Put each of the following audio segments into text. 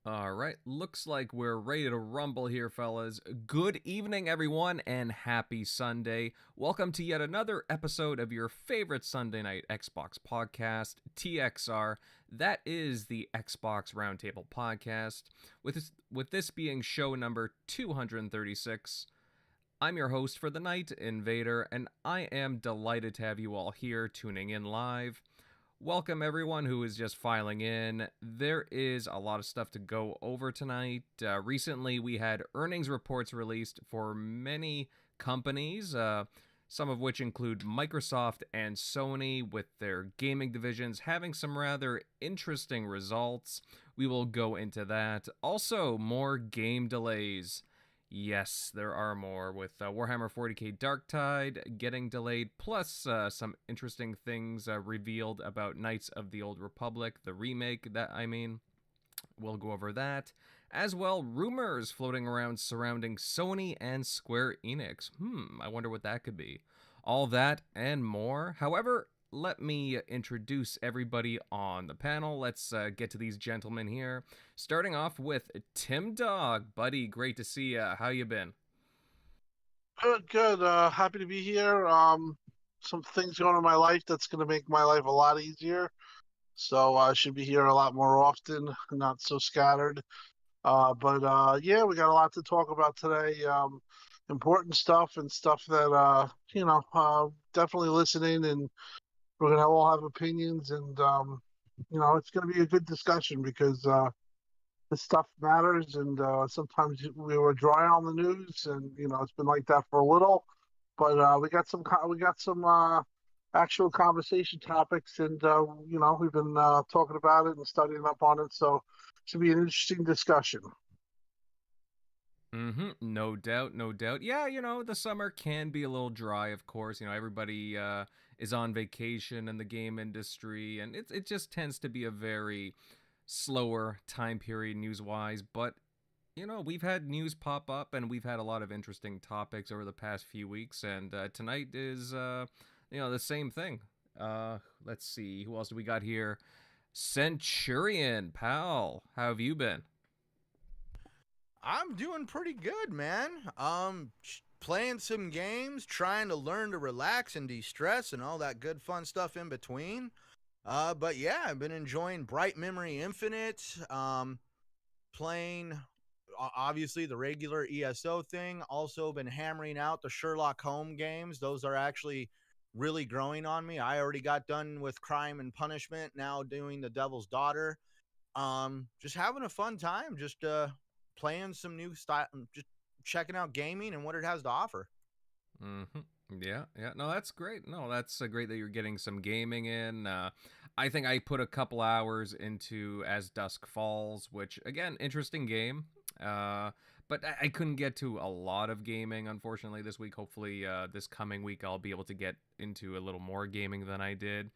All right, looks like we're ready to rumble here, fellas. Good evening, everyone, and happy Sunday. Welcome to yet another episode of your favorite Sunday night Xbox podcast, TXR. That is the Xbox Roundtable Podcast. With this being show number 236, I'm your host for the night, Invader, and I am delighted to have you all here tuning in live. Welcome everyone who is just filing in. There is a lot of stuff to go over tonight. Recently we had earnings reports released for many companies, some of which include Microsoft and Sony with their gaming divisions having some rather interesting results. We will go into that. Also, more game delays. Yes, there are more, with Warhammer 40k Darktide getting delayed, plus some interesting things revealed about Knights of the Old Republic, the remake, We'll go over that. As well, rumors floating around surrounding Sony and Square Enix. I wonder what that could be. All that and more. However, let me introduce everybody on the panel. Let's get to these gentlemen here. Starting off with Tim Dog. Buddy, great to see you. How you been? Good. Happy to be here. Some things going on in my life that's going to make my life a lot easier. So I should be here a lot more often, not so scattered. Yeah, we got a lot to talk about today. Important stuff and stuff that, definitely listening, and we're going to all have opinions, and, it's going to be a good discussion because this stuff matters, and sometimes we were dry on the news, and it's been like that for a little, but we got some actual conversation topics, and we've been talking about it and studying up on it, so it should be an interesting discussion. No doubt, no doubt. Yeah, the summer can be a little dry, of course. Everybody is on vacation in the game industry, and it just tends to be a very slower time period news-wise. But, we've had news pop up, and we've had a lot of interesting topics over the past few weeks, and tonight is, the same thing. Let's see, who else do we got here? Centurion, pal, how have you been? I'm doing pretty good, man. Playing some games, trying to learn to relax and de-stress and all that good fun stuff in between. But yeah, I've been enjoying Bright Memory Infinite, playing obviously the regular ESO thing. Also been hammering out the Sherlock Holmes games. Those are actually really growing on me. I already got done with Crime and Punishment, now doing The Devil's Daughter. Just having a fun time, just playing some new style, just checking out gaming and what it has to offer. Yeah. No, that's great. No, that's great that you're getting some gaming in. I think I put a couple hours into As Dusk Falls, which, again, interesting game. But I couldn't get to a lot of gaming, unfortunately, this week. Hopefully, this coming week, I'll be able to get into a little more gaming than I did.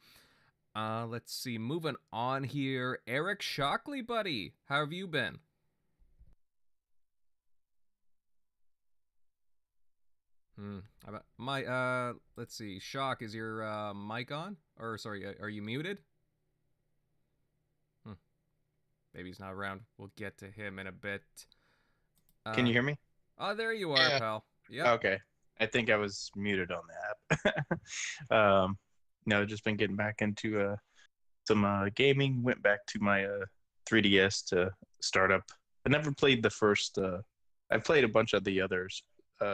Let's see. Moving on here. Eric Shockley, buddy. How have you been? Let's see. Shock, is your mic on? Or, sorry, are you muted? Maybe he's not around. We'll get to him in a bit. Can you hear me? Oh, there you are, pal. Yeah. Okay. I think I was muted on the app. No, just been getting back into some gaming. Went back to my 3DS to start up. I never played the first. I played a bunch of the others,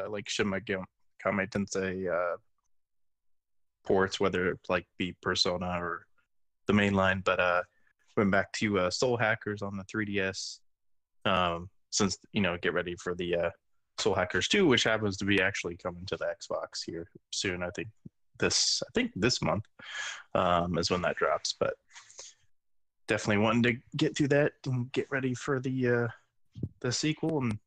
like Shin Megami Tensei ports, whether it like be Persona or the main line. But went back to Soul Hackers on the 3DS. Since get ready for the Soul Hackers 2, which happens to be actually coming to the Xbox here soon. I think this month is when that drops. But definitely wanting to get through that and get ready for the sequel, and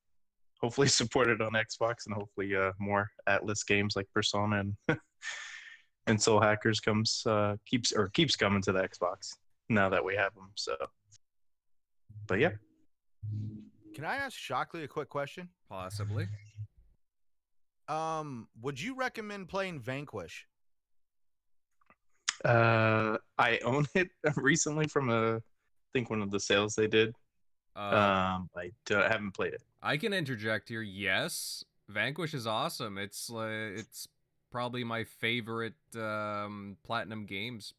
hopefully support it on Xbox, and hopefully more Atlas games like Persona and Soul Hackers keeps coming to the Xbox now that we have them. So, but yeah. Can I ask Shockley a quick question? Possibly. Would you recommend playing Vanquish? I own it recently from I think one of the sales they did. I haven't played it. I can interject here. Yes, Vanquish is awesome. It's probably my favorite Platinum Games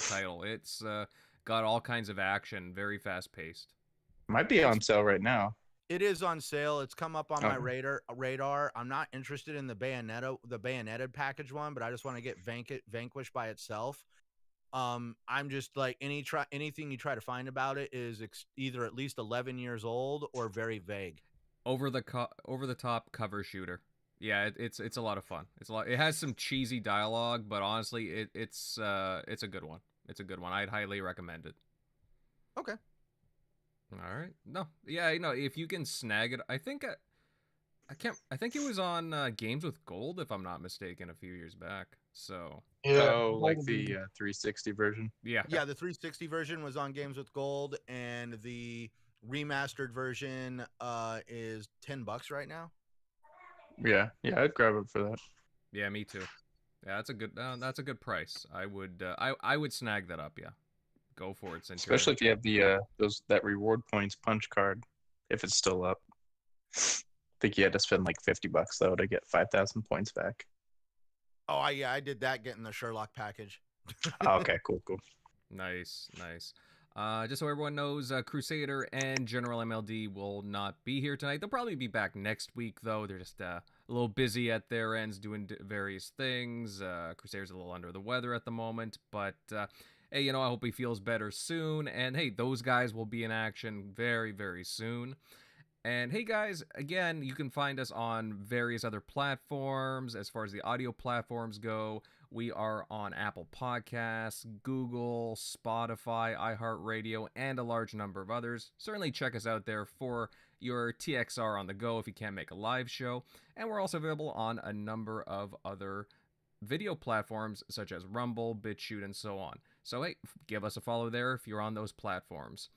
title. It's got all kinds of action, very fast paced. Might be on sale right now. It is on sale. It's come up on my Okay. radar. I'm not interested in the bayoneted package one, but I just want to get Vanquish by itself. I'm just like anything you try to find about it is either at least 11 years old or very vague. Over the top cover shooter. Yeah, it's a lot of fun. It has some cheesy dialogue, but honestly, it's a good one. It's a good one. I'd highly recommend it. Okay. All right. No. Yeah, if you can snag it, I think I think it was on Games with Gold, if I'm not mistaken, a few years back. So Yeah. Oh, like the 360 version. yeah. Yeah, the 360 version was on Games with Gold, and the remastered version is $10 right now. Yeah, I'd grab it for that. Yeah, me too. Yeah, that's a good price. I would snag that up. Yeah, go for it. Centurion. Especially if you have the that reward points punch card, if it's still up. I think you had to spend like $50 though to get 5,000 points back. Oh, I did that getting the Sherlock package. Oh, okay, cool. Nice. Just so everyone knows, Crusader and General MLD will not be here tonight. They'll probably be back next week, though. They're just a little busy at their ends doing various things. Crusader's a little under the weather at the moment, but hey, I hope he feels better soon. And hey, those guys will be in action very, very soon. And hey, guys, again, you can find us on various other platforms. As far as the audio platforms go, we are on Apple Podcasts, Google, Spotify, iHeartRadio, and a large number of others. Certainly check us out there for your TXR on the go if you can't make a live show. And we're also available on a number of other video platforms such as Rumble, BitChute, and so on. So hey, give us a follow there if you're on those platforms.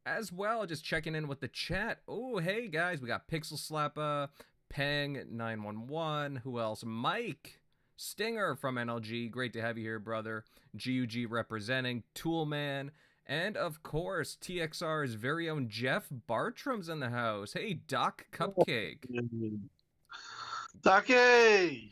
As well, just checking in with the chat. Oh, hey guys, we got Pixel Slappa, Peng911, who else? Mike Stinger from NLG, great to have you here, brother. GUG representing, Toolman, and of course, TXR's very own Jeff Bartram's in the house. Hey, Doc Cupcake. Ducky!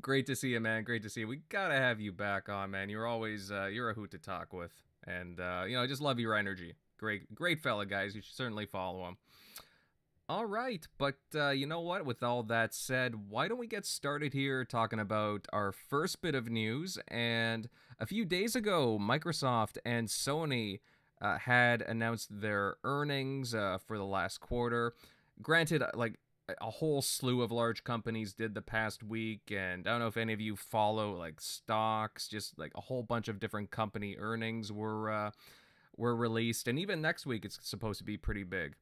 Great to see you, man. Great to see you. We gotta have you back on, man. You're always you're a hoot to talk with. And, I just love your energy. Great fella, guys. You should certainly follow him. All right, but you know what? With all that said, why don't we get started here talking about our first bit of news? And a few days ago, Microsoft and Sony had announced their earnings for the last quarter. Granted, like, a whole slew of large companies did the past week, and I don't know if any of you follow like stocks, just like a whole bunch of different company earnings were released, and even next week it's supposed to be pretty big.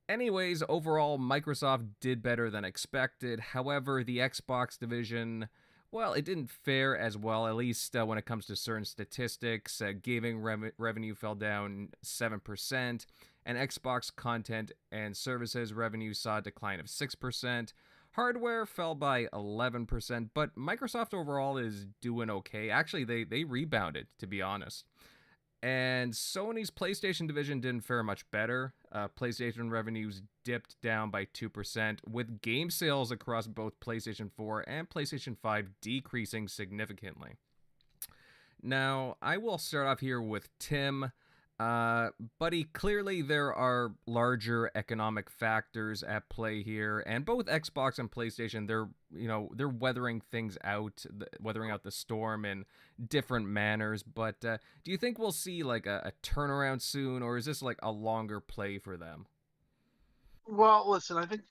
Anyways, overall, Microsoft did better than expected. However, the Xbox division, well, it didn't fare as well, at least when it comes to certain statistics. Gaming revenue fell down 7%, and Xbox content and services revenue saw a decline of 6%. Hardware fell by 11%, but Microsoft overall is doing okay. Actually, they rebounded, to be honest. And Sony's PlayStation division didn't fare much better. PlayStation revenues dipped down by 2%, with game sales across both PlayStation 4 and PlayStation 5 decreasing significantly. Now, I will start off here with Tim. Buddy, clearly there are larger economic factors at play here, and both Xbox and PlayStation, they're weathering things out, weathering out the storm in different manners. But do you think we'll see like a turnaround soon, or is this like a longer play for them? Well, listen, I think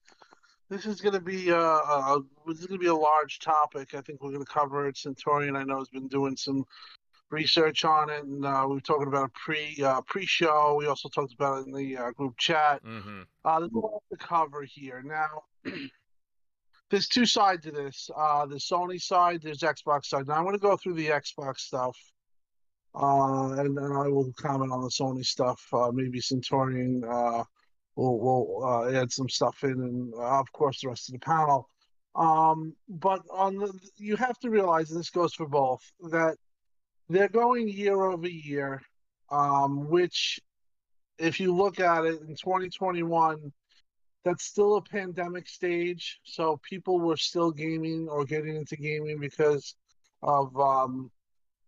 this is going to be a large topic. I think we're going to cover it. Centurion, I know, has been doing some research on it, and we were talking about a pre-show. We also talked about it in the group chat. Mm-hmm. There's a lot to cover here. Now, there's two sides to this. The Sony side, there's Xbox side. Now, I'm going to go through the Xbox stuff, and then I will comment on the Sony stuff. Maybe Centurion will add some stuff in, and of course, the rest of the panel. But you have to realize, and this goes for both, that they're going year over year, which if you look at it in 2021, that's still a pandemic stage. So people were still gaming or getting into gaming because of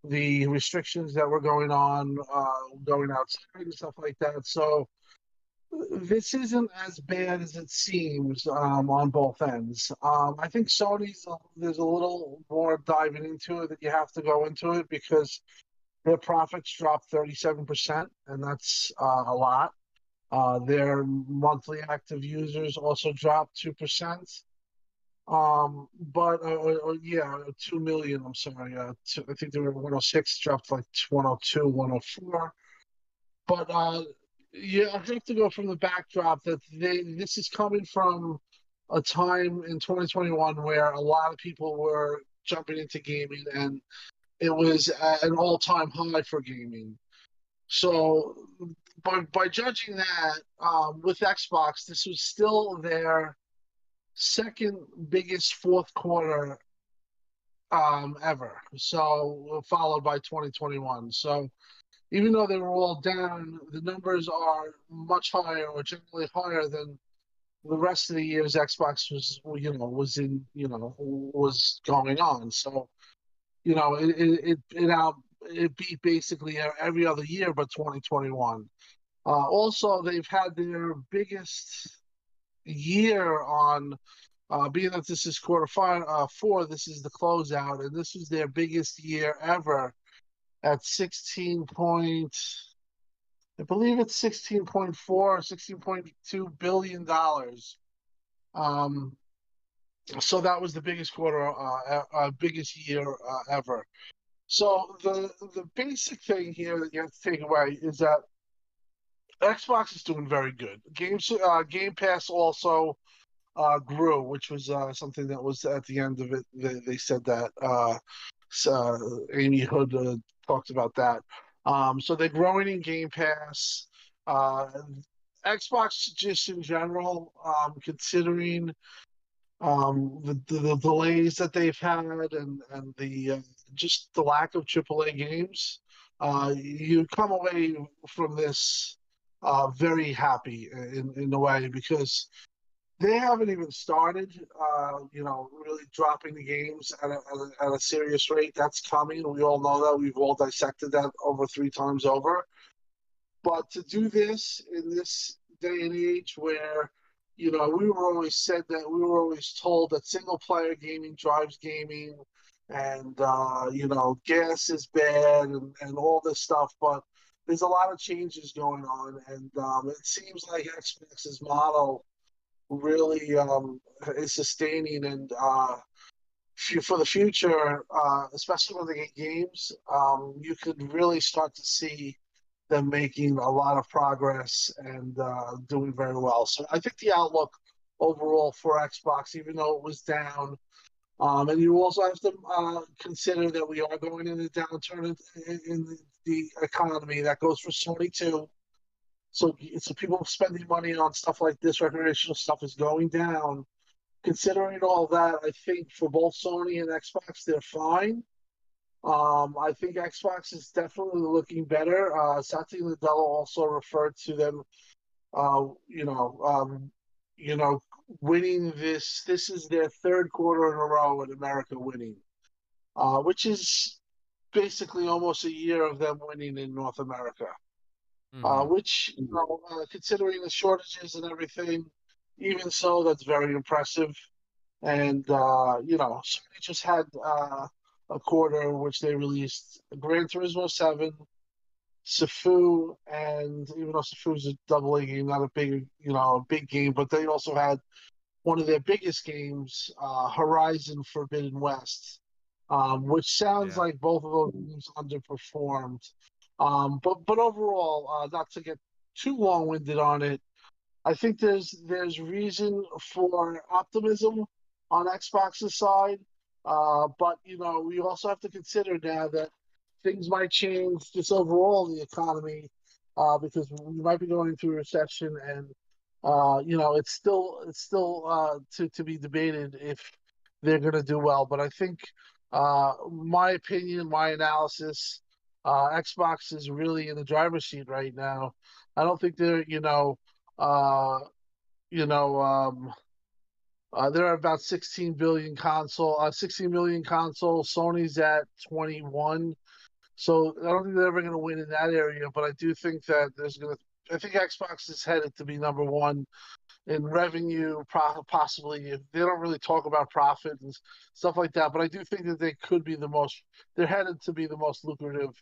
the restrictions that were going on, going outside and stuff like that. So this isn't as bad as it seems on both ends. I think there's a little more diving into it that you have to go into it because their profits dropped 37%, and that's a lot. Their monthly active users also dropped 2%. But yeah, 2 million. I'm sorry. I think they were 106, dropped like 102, 104. But yeah, I have to go from the backdrop that this is coming from a time in 2021 where a lot of people were jumping into gaming, and it was at an all-time high for gaming. So, by judging that, with Xbox, this was still their second biggest fourth quarter ever. So, followed by 2021. So, even though they were all down, the numbers are much higher, or generally higher than the rest of the years Xbox was going on. So, it beat basically every other year but 2021. Also, they've had their biggest year on, being that this is four, this is the closeout, and this is their biggest year ever at 16 point, I believe it's 16.4, $16.2 billion. So that was the biggest biggest year ever. So the basic thing here that you have to take away is that Xbox is doing very good. Game Pass also grew, which was something that was at the end of it. They said that Amy Hood talked about that. So they're growing in Game Pass. Uh, Xbox just in general, considering the delays that they've had, and the just the lack of AAA games, you come away from this very happy in a way, because they haven't even started, really dropping the games at a serious rate. That's coming. We all know that. We've all dissected that over 3 times over. But to do this in this day and age where, we were always told that single player gaming drives gaming, and, gas is bad, and all this stuff. But there's a lot of changes going on, and it seems like Xbox's model really is sustaining, and for the future, especially when they get games, you could really start to see them making a lot of progress and doing very well. So I think the outlook overall for Xbox, even though it was down, and you also have to consider that we are going in a downturn in the economy. That goes for Sony too. So people spending money on stuff like this, recreational stuff, is going down. Considering all that, I think for both Sony and Xbox, they're fine. I think Xbox is definitely looking better. Satya Nadella also referred to them, uh, you know, um, winning this. This is their third quarter in a row in America winning, which is basically almost a year of them winning in North America. Which, considering the shortages and everything, even so, that's very impressive. And, Sony just had a quarter which they released Gran Turismo 7, Sifu, and even though Sifu is a double A game, not a big game, but they also had one of their biggest games, Horizon Forbidden West, which sounds like both of those games underperformed. But overall, not to get too long-winded on it, I think there's reason for optimism on Xbox's side. But we also have to consider now that things might change just overall in the economy, because we might be going through a recession, and it's still to be debated if they're going to do well. But I think, my opinion, my analysis, Xbox is really in the driver's seat right now. I don't think they're, you know, there are about 16 million consoles. Sony's at 21. So I don't think they're ever going to win in that area, but I do think that I think Xbox is headed to be number one in revenue, possibly. If they don't really talk about profit and stuff like that, but I do think that they could be they're headed to be the most lucrative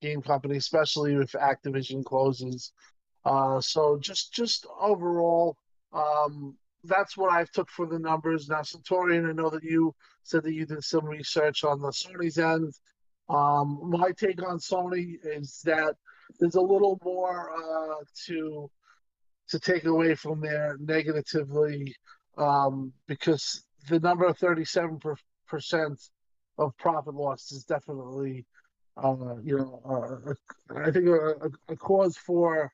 game company, especially if Activision closes. So just overall, that's what I took for the numbers. Now, Satorian, I know that you said that you did some research on the Sony's end. My take on Sony is that there's a little more to take away from there negatively, because the number of 37% of profit loss is definitely, I think a cause for,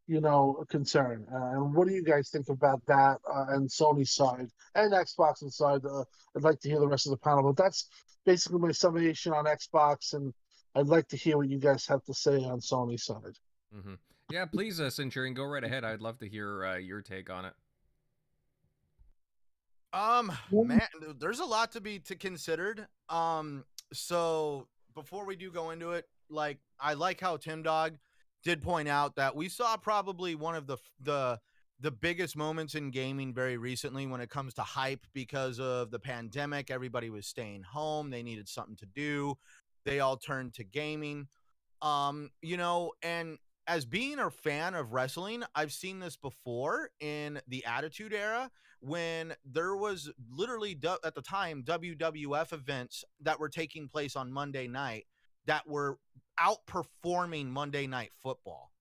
a concern. And what do you guys think about that, and Sony's side and Xbox's side? I'd like to hear the rest of the panel, but that's basically my summation on Xbox, and I'd like to hear what you guys have to say on Sony's side. Mm-hmm. Yeah, please, Centurion, go right ahead. I'd love to hear your take on it. Man, there's a lot to be considered. So before we do go into it, like, I like how Tim Dog did point out that we saw probably one of the biggest moments in gaming very recently when it comes to hype because of the pandemic. Everybody was staying home. They needed something to do. They all turned to gaming. And as being a fan of wrestling, I've seen this before in the Attitude Era when there was literally at the time WWF events that were taking place on Monday night that were outperforming Monday Night Football.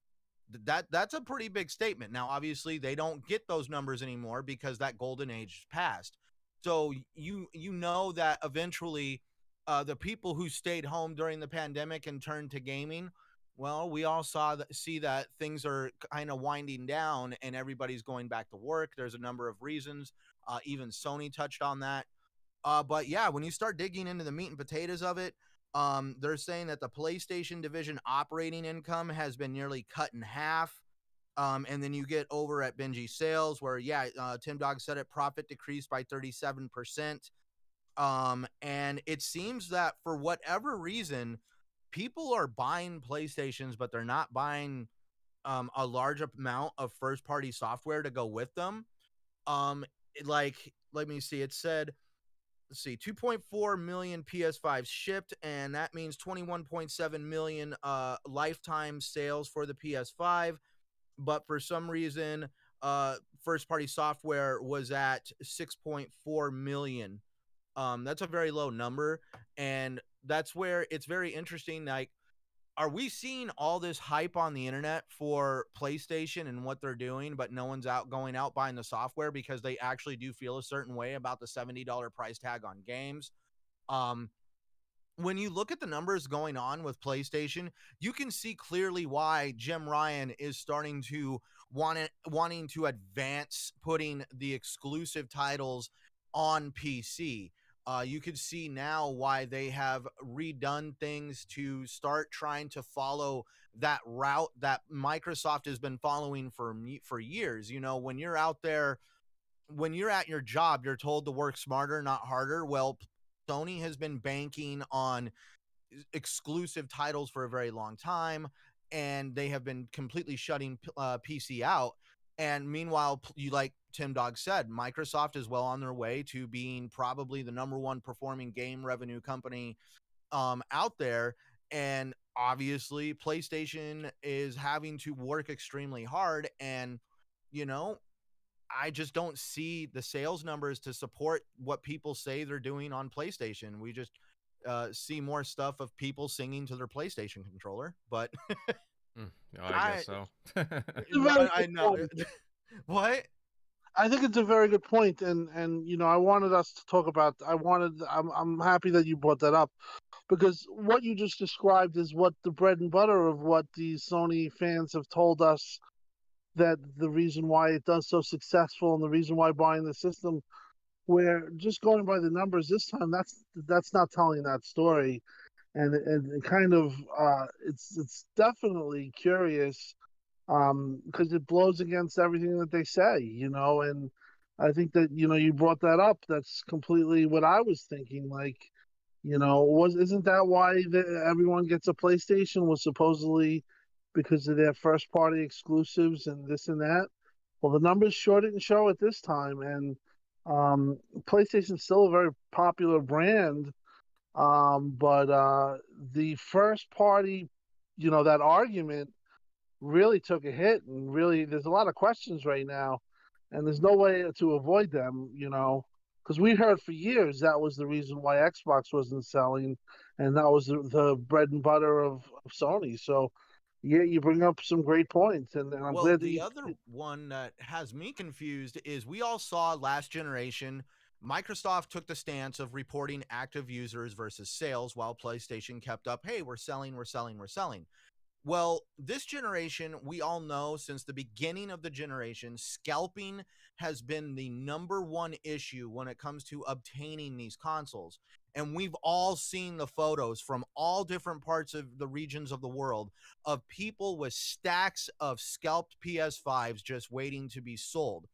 That's a pretty big statement. Now, obviously, they don't get those numbers anymore because that golden age is past. So you know that eventually the people who stayed home during the pandemic and turned to gaming, well, we all see that things are kind of winding down and everybody's going back to work. There's a number of reasons. Even Sony touched on that. But yeah, when you start digging into the meat and potatoes of it, they're saying that the PlayStation division operating income has been nearly cut in half. And then you get over at Benji Sales where, Tim Dog said it, profit decreased by 37%. And it seems that for whatever reason, people are buying PlayStations, but they're not buying a large amount of first-party software to go with them. Let me see. It said, 2.4 million PS5s shipped, and that means 21.7 million lifetime sales for the PS5. But for some reason, first-party software was at 6.4 million. That's a very low number, and that's where it's very interesting. Like, are we seeing all this hype on the internet for PlayStation and what they're doing, but no one's going out buying the software because they actually do feel a certain way about the $70 price tag on games? When you look at the numbers going on with PlayStation, you can see clearly why Jim Ryan is starting to wanting to advance putting the exclusive titles on PC. You could see now why they have redone things to start trying to follow that route that Microsoft has been following for years. When you're out there, when you're at your job, you're told to work smarter, not harder. Well, Sony has been banking on exclusive titles for a very long time, and they have been completely shutting PC out. And meanwhile, like Tim Dog said, Microsoft is well on their way to being probably the number one performing game revenue company out there. And obviously, PlayStation is having to work extremely hard. And, I just don't see the sales numbers to support what people say they're doing on PlayStation. We just see more stuff of people singing to their PlayStation controller. But I guess so. I know. What? I think it's a very good point, and I wanted us to talk about. I'm happy that you brought that up, because what you just described is what the bread and butter of what these Sony fans have told us, that the reason why it does so successful and the reason why buying the system, where just going by the numbers this time, that's not telling that story, and kind of it's definitely curious because it blows against everything that they say, and I think that, you brought that up. That's completely what I was thinking. Like, isn't that why everyone gets a PlayStation, was supposedly because of their first party exclusives and this and that? Well, the numbers sure didn't show it this time, and PlayStation's still a very popular brand, but the first party, that argument really took a hit, and really there's a lot of questions right now, and there's no way to avoid them, because we heard for years that was the reason why Xbox wasn't selling, and that was the bread and butter of Sony. So yeah, you bring up some great points, and I'm Well, glad that the you. other one that has me confused is we all saw last generation, Microsoft took the stance of reporting active users versus sales, while PlayStation kept up, hey, we're selling, we're selling, we're selling. Well, this generation, we all know since the beginning of the generation, scalping has been the number one issue when it comes to obtaining these consoles. And we've all seen the photos from all different parts of the regions of the world of people with stacks of scalped PS5s just waiting to be sold.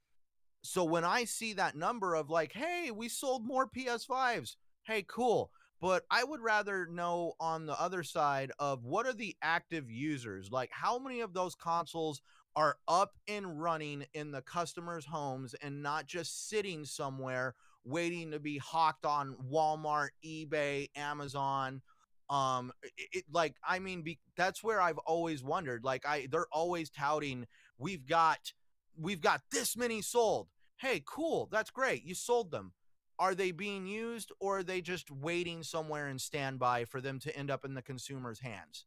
So when I see that number of like, hey, we sold more PS5s, hey, cool. But I would rather know on the other side of what are the active users? Like, how many of those consoles are up and running in the customers' homes and not just sitting somewhere waiting to be hawked on Walmart, eBay, Amazon? Like, I mean, that's where I've always wondered. Like, they're always touting, we've got this many sold. Hey, cool. That's great. You sold them. Are they being used, or are they just waiting somewhere in standby for them to end up in the consumer's hands?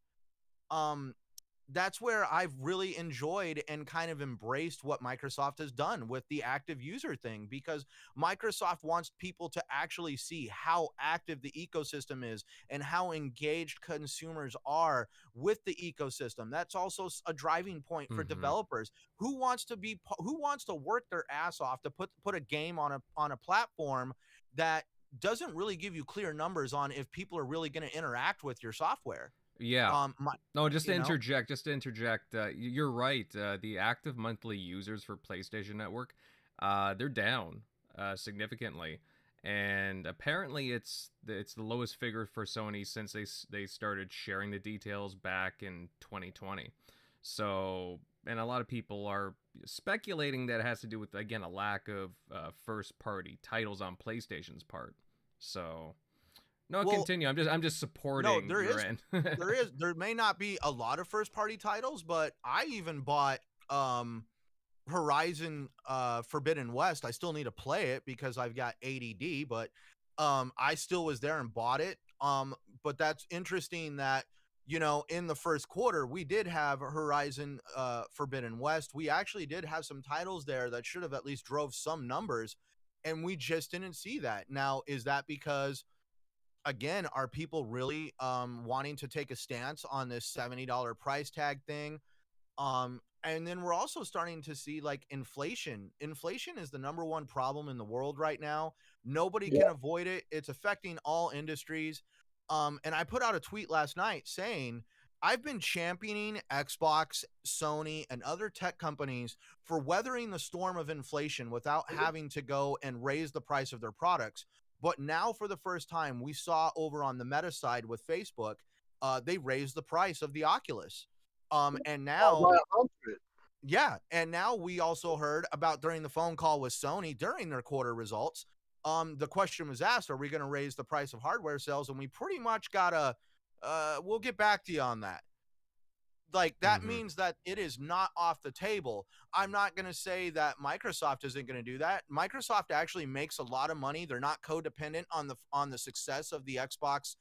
That's where I've really enjoyed and kind of embraced what Microsoft has done with the active user thing, because Microsoft wants people to actually see how active the ecosystem is and how engaged consumers are with the ecosystem. That's also a driving point for developers who wants to work their ass off to put a game on a platform that doesn't really give you clear numbers on if people are really going to interact with your software. Yeah. No, just to you know? interject, you're right. The active monthly users for PlayStation Network, they're down significantly, and apparently it's the lowest figure for Sony since they started sharing the details back in 2020. So, and a lot of people are speculating that it has to do with, again, a lack of first party titles on PlayStation's part. So. No, Well, continue. I'm just supporting your end. There may not be a lot of first party titles, but I even bought Horizon Forbidden West. I still need to play it because I've got ADD, but I still was there and bought it. But that's interesting that, in the first quarter, we did have Horizon Forbidden West. We actually did have some titles there that should have at least drove some numbers, and we just didn't see that. Now, is that because, again, are people really wanting to take a stance on this $70 price tag thing? And then we're also starting to see like inflation. Inflation is the number one problem in the world right now. Nobody can avoid it. It's affecting all industries. And I put out a tweet last night saying, I've been championing Xbox, Sony, and other tech companies for weathering the storm of inflation without having to go and raise the price of their products. But now, for the first time, we saw over on the Meta side with Facebook, they raised the price of the Oculus. And now, and now we also heard about, during the phone call with Sony during their quarter results, the question was asked, are we going to raise the price of hardware sales? And we pretty much got we'll get back to you on that. Like, that means that it is not off the table. I'm not going to say that Microsoft isn't going to do that. Microsoft actually makes a lot of money. They're not codependent on the success of the Xbox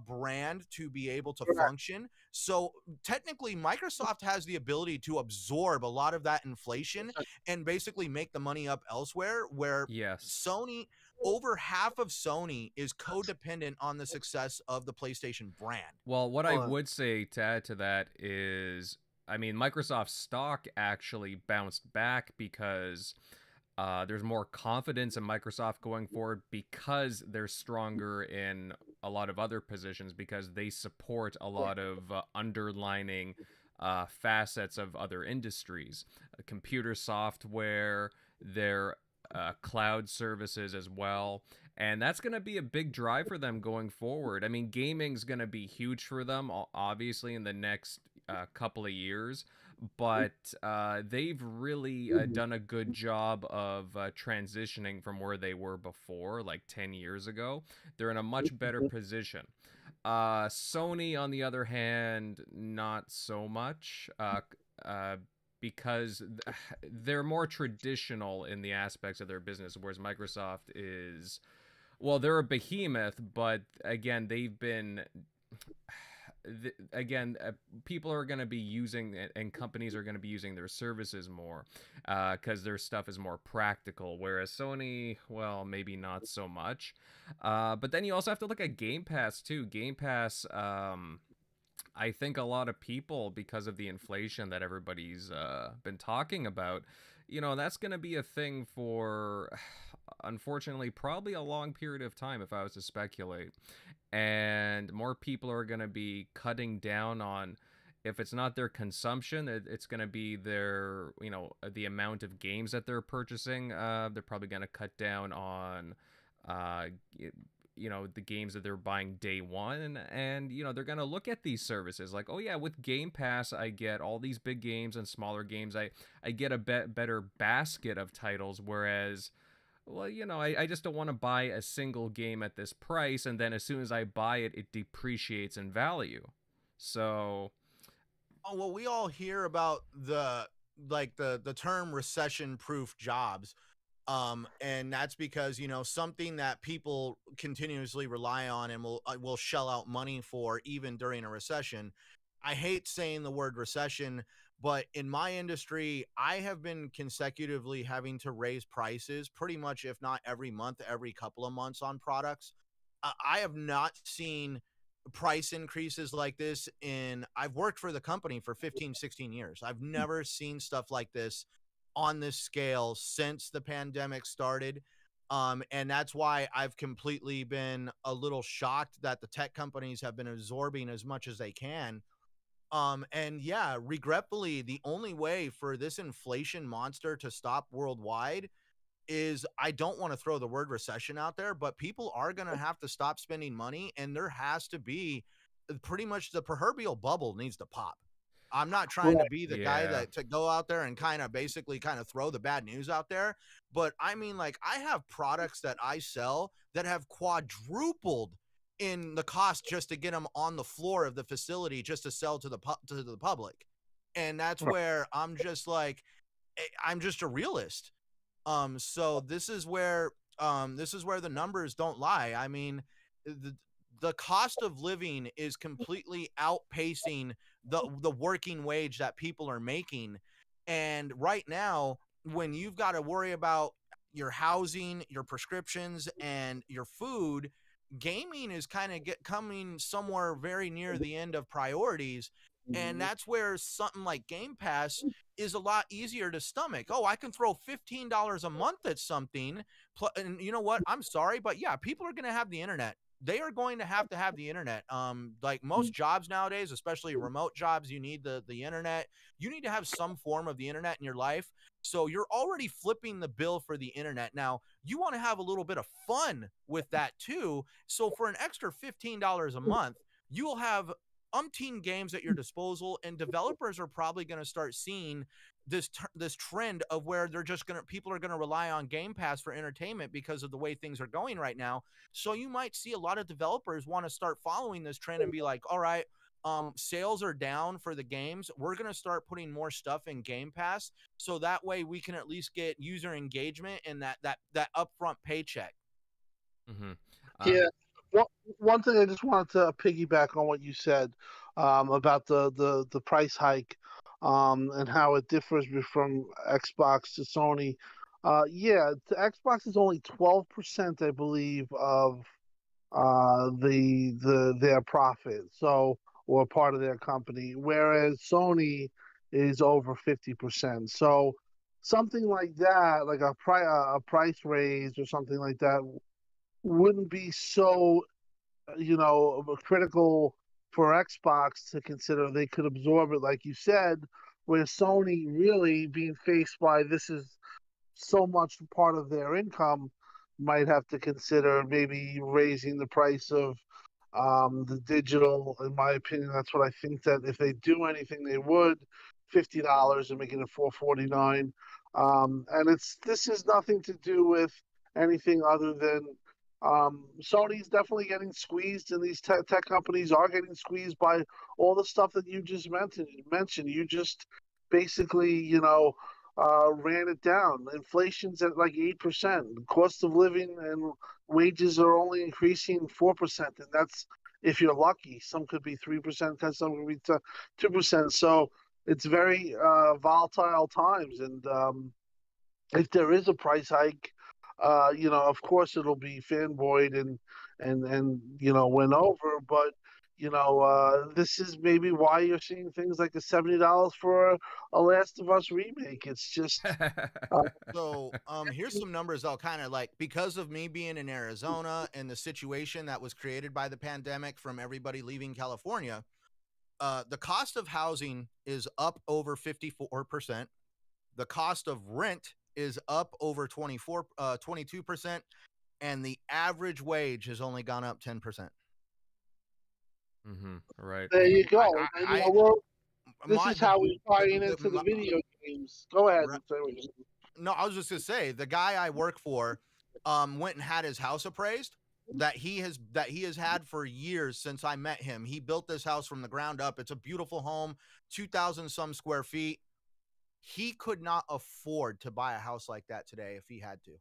brand to be able to function. So technically, Microsoft has the ability to absorb a lot of that inflation and basically make the money up elsewhere, where Sony, over half of Sony is codependent on the success of the PlayStation brand. Well, what I would say to add to that is, I mean, Microsoft's stock actually bounced back because there's more confidence in Microsoft going forward, because they're stronger in a lot of other positions, because they support a lot of underlining facets of other industries, computer software, their cloud services as well. And that's going to be a big drive for them going forward. I mean, gaming's going to be huge for them, obviously, in the next couple of years. But they've really done a good job of transitioning from where they were before, like 10 years ago. They're in a much better position. Sony, on the other hand, not so much. Because they're more traditional in the aspects of their business, whereas Microsoft is, well, they're a behemoth, but again, they've been, people are going to be using, and companies are going to be using their services more because their stuff is more practical, whereas Sony, well, maybe not so much. But then you also have to look at Game Pass too. Game Pass, I think a lot of people, because of the inflation that everybody's been talking about, that's going to be a thing for, unfortunately, probably a long period of time, if I was to speculate. And more people are going to be cutting down on, if it's not their consumption, it's going to be their, the amount of games that they're purchasing. They're probably going to cut down on the games that they're buying day one, and they're going to look at these services like, oh yeah, with Game Pass I get all these big games and smaller games. I get a better basket of titles, whereas, well, I just don't want to buy a single game at this price, and then as soon as I buy it, it depreciates in value. So well, we all hear about the term recession proof jobs. And that's because, something that people continuously rely on and will shell out money for even during a recession. I hate saying the word recession, but in my industry, I have been consecutively having to raise prices pretty much, if not every month, every couple of months on products. I have not seen price increases like this I've worked for the company for 15, 16 years. I've never seen stuff like this on this scale since the pandemic started. And that's why I've completely been a little shocked that the tech companies have been absorbing as much as they can. And yeah, regretfully, the only way for this inflation monster to stop worldwide is, I don't want to throw the word recession out there, but people are going to have to stop spending money, and there has to be pretty much the proverbial bubble needs to pop. I'm not trying to be the guy that to go out there and kind of throw the bad news out there. But I mean, like, I have products that I sell that have quadrupled in the cost just to get them on the floor of the facility, just to sell to the public. And that's where I'm just like, I'm just a realist. So this is where the numbers don't lie. I mean, the cost of living is completely outpacing the working wage that people are making. And right now, when you've got to worry about your housing, your prescriptions, and your food, gaming is kind of coming somewhere very near the end of priorities. And that's where something like Game Pass is a lot easier to stomach. Oh, I can throw $15 a month at something. And you know what? I'm sorry, but yeah, people are going to have the internet. They are going to have the internet. Like most jobs nowadays, especially remote jobs, you need the internet. You need to have some form of the internet in your life. So you're already flipping the bill for the internet. Now, you want to have a little bit of fun with that too. So for an extra $15 a month, you will have umpteen games at your disposal, and developers are probably going to start seeing this trend of where people are going to rely on Game Pass for entertainment because of the way things are going right now. So you might see a lot of developers want to start following this trend and be like, all right, sales are down for the games. We're going to start putting more stuff in Game Pass, so that way we can at least get user engagement and that upfront paycheck. Mm-hmm. Yeah. One thing I just wanted to piggyback on what you said about the price hike and how it differs from Xbox to Sony. The Xbox is only 12%, I believe, of their profit, or part of their company, whereas Sony is over 50%. So something like that, like a price raise or something like that, wouldn't be so critical for Xbox to consider. They could absorb it, like you said, where Sony really being faced by this is so much part of their income might have to consider maybe raising the price of the digital. In my opinion, that's what I think, that if they do anything, they would $50 and making it $449. And this is nothing to do with anything other than Sony's definitely getting squeezed, and these tech companies are getting squeezed by all the stuff that you just mentioned. You just basically, ran it down. Inflation's at like 8%. Cost of living and wages are only increasing 4%, and that's if you're lucky. Some could be 3%, some could be 2%. So it's very volatile times, and if there is a price hike, of course it'll be fanboyed and went over. But this is maybe why you're seeing things like the $70 for a Last of Us remake. It's just So here's some numbers I'll kind of like, because of me being in Arizona and the situation that was created by the pandemic from everybody leaving California. The cost of housing is up over 54%. The cost of rent is up over 22%, and the average wage has only gone up 10%. Right. There you go. This is how we tie into the video games. Go ahead. Right. No, I was just gonna say, the guy I work for went and had his house appraised that he has had for years since I met him. He built this house from the ground up. It's a beautiful home, 2,000 some square feet. He could not afford to buy a house like that today if he had to.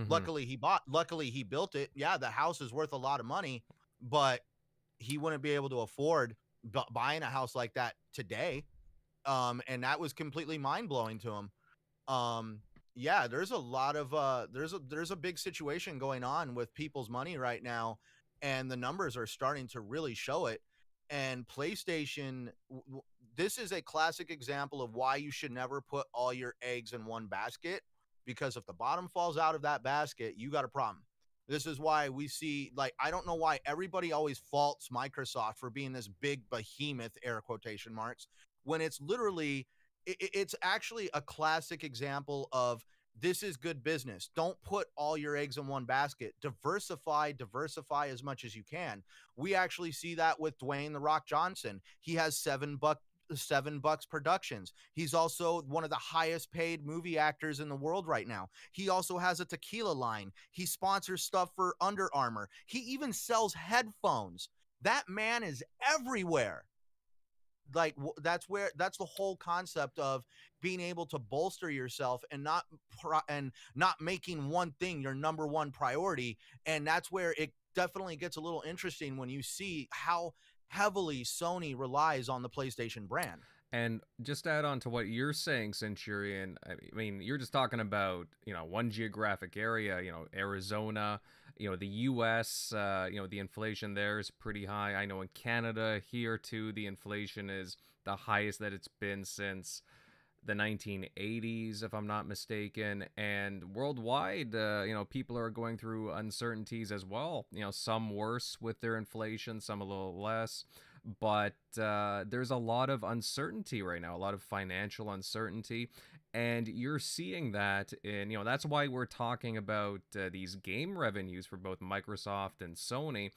Luckily he built it. Yeah, the house is worth a lot of money, but he wouldn't be able to afford buying a house like that today. And that was completely mind-blowing to him. Yeah, there's a lot of there's a big situation going on with people's money right now, and the numbers are starting to really show it. And PlayStation, this is a classic example of why you should never put all your eggs in one basket, because if the bottom falls out of that basket, you got a problem. This is why we see, like, I don't know why everybody always faults Microsoft for being this big behemoth, air quotation marks, when it's literally, it's actually a classic example of this is good business. Don't put all your eggs in one basket. Diversify as much as you can. We actually see that with Dwayne "The Rock" Johnson. He has $7 Productions. He's also one of the highest paid movie actors in the world right now. He also has a tequila line. He sponsors stuff for Under Armour. He even sells headphones. That man is everywhere. Like, that's the whole concept of being able to bolster yourself and not making one thing your number one priority. And that's where it definitely gets a little interesting when you see how heavily Sony relies on the PlayStation brand. And just to add on to what you're saying, Centurion, I mean, you're just talking about, one geographic area, Arizona, the U.S., the inflation there is pretty high. I know in Canada here, too, the inflation is the highest that it's been since the 1980s, if I'm not mistaken. And worldwide, people are going through uncertainties as well. Some worse with their inflation, some a little less. But there's a lot of uncertainty right now, a lot of financial uncertainty. And you're seeing that in, that's why we're talking about these game revenues for both Microsoft and Sony,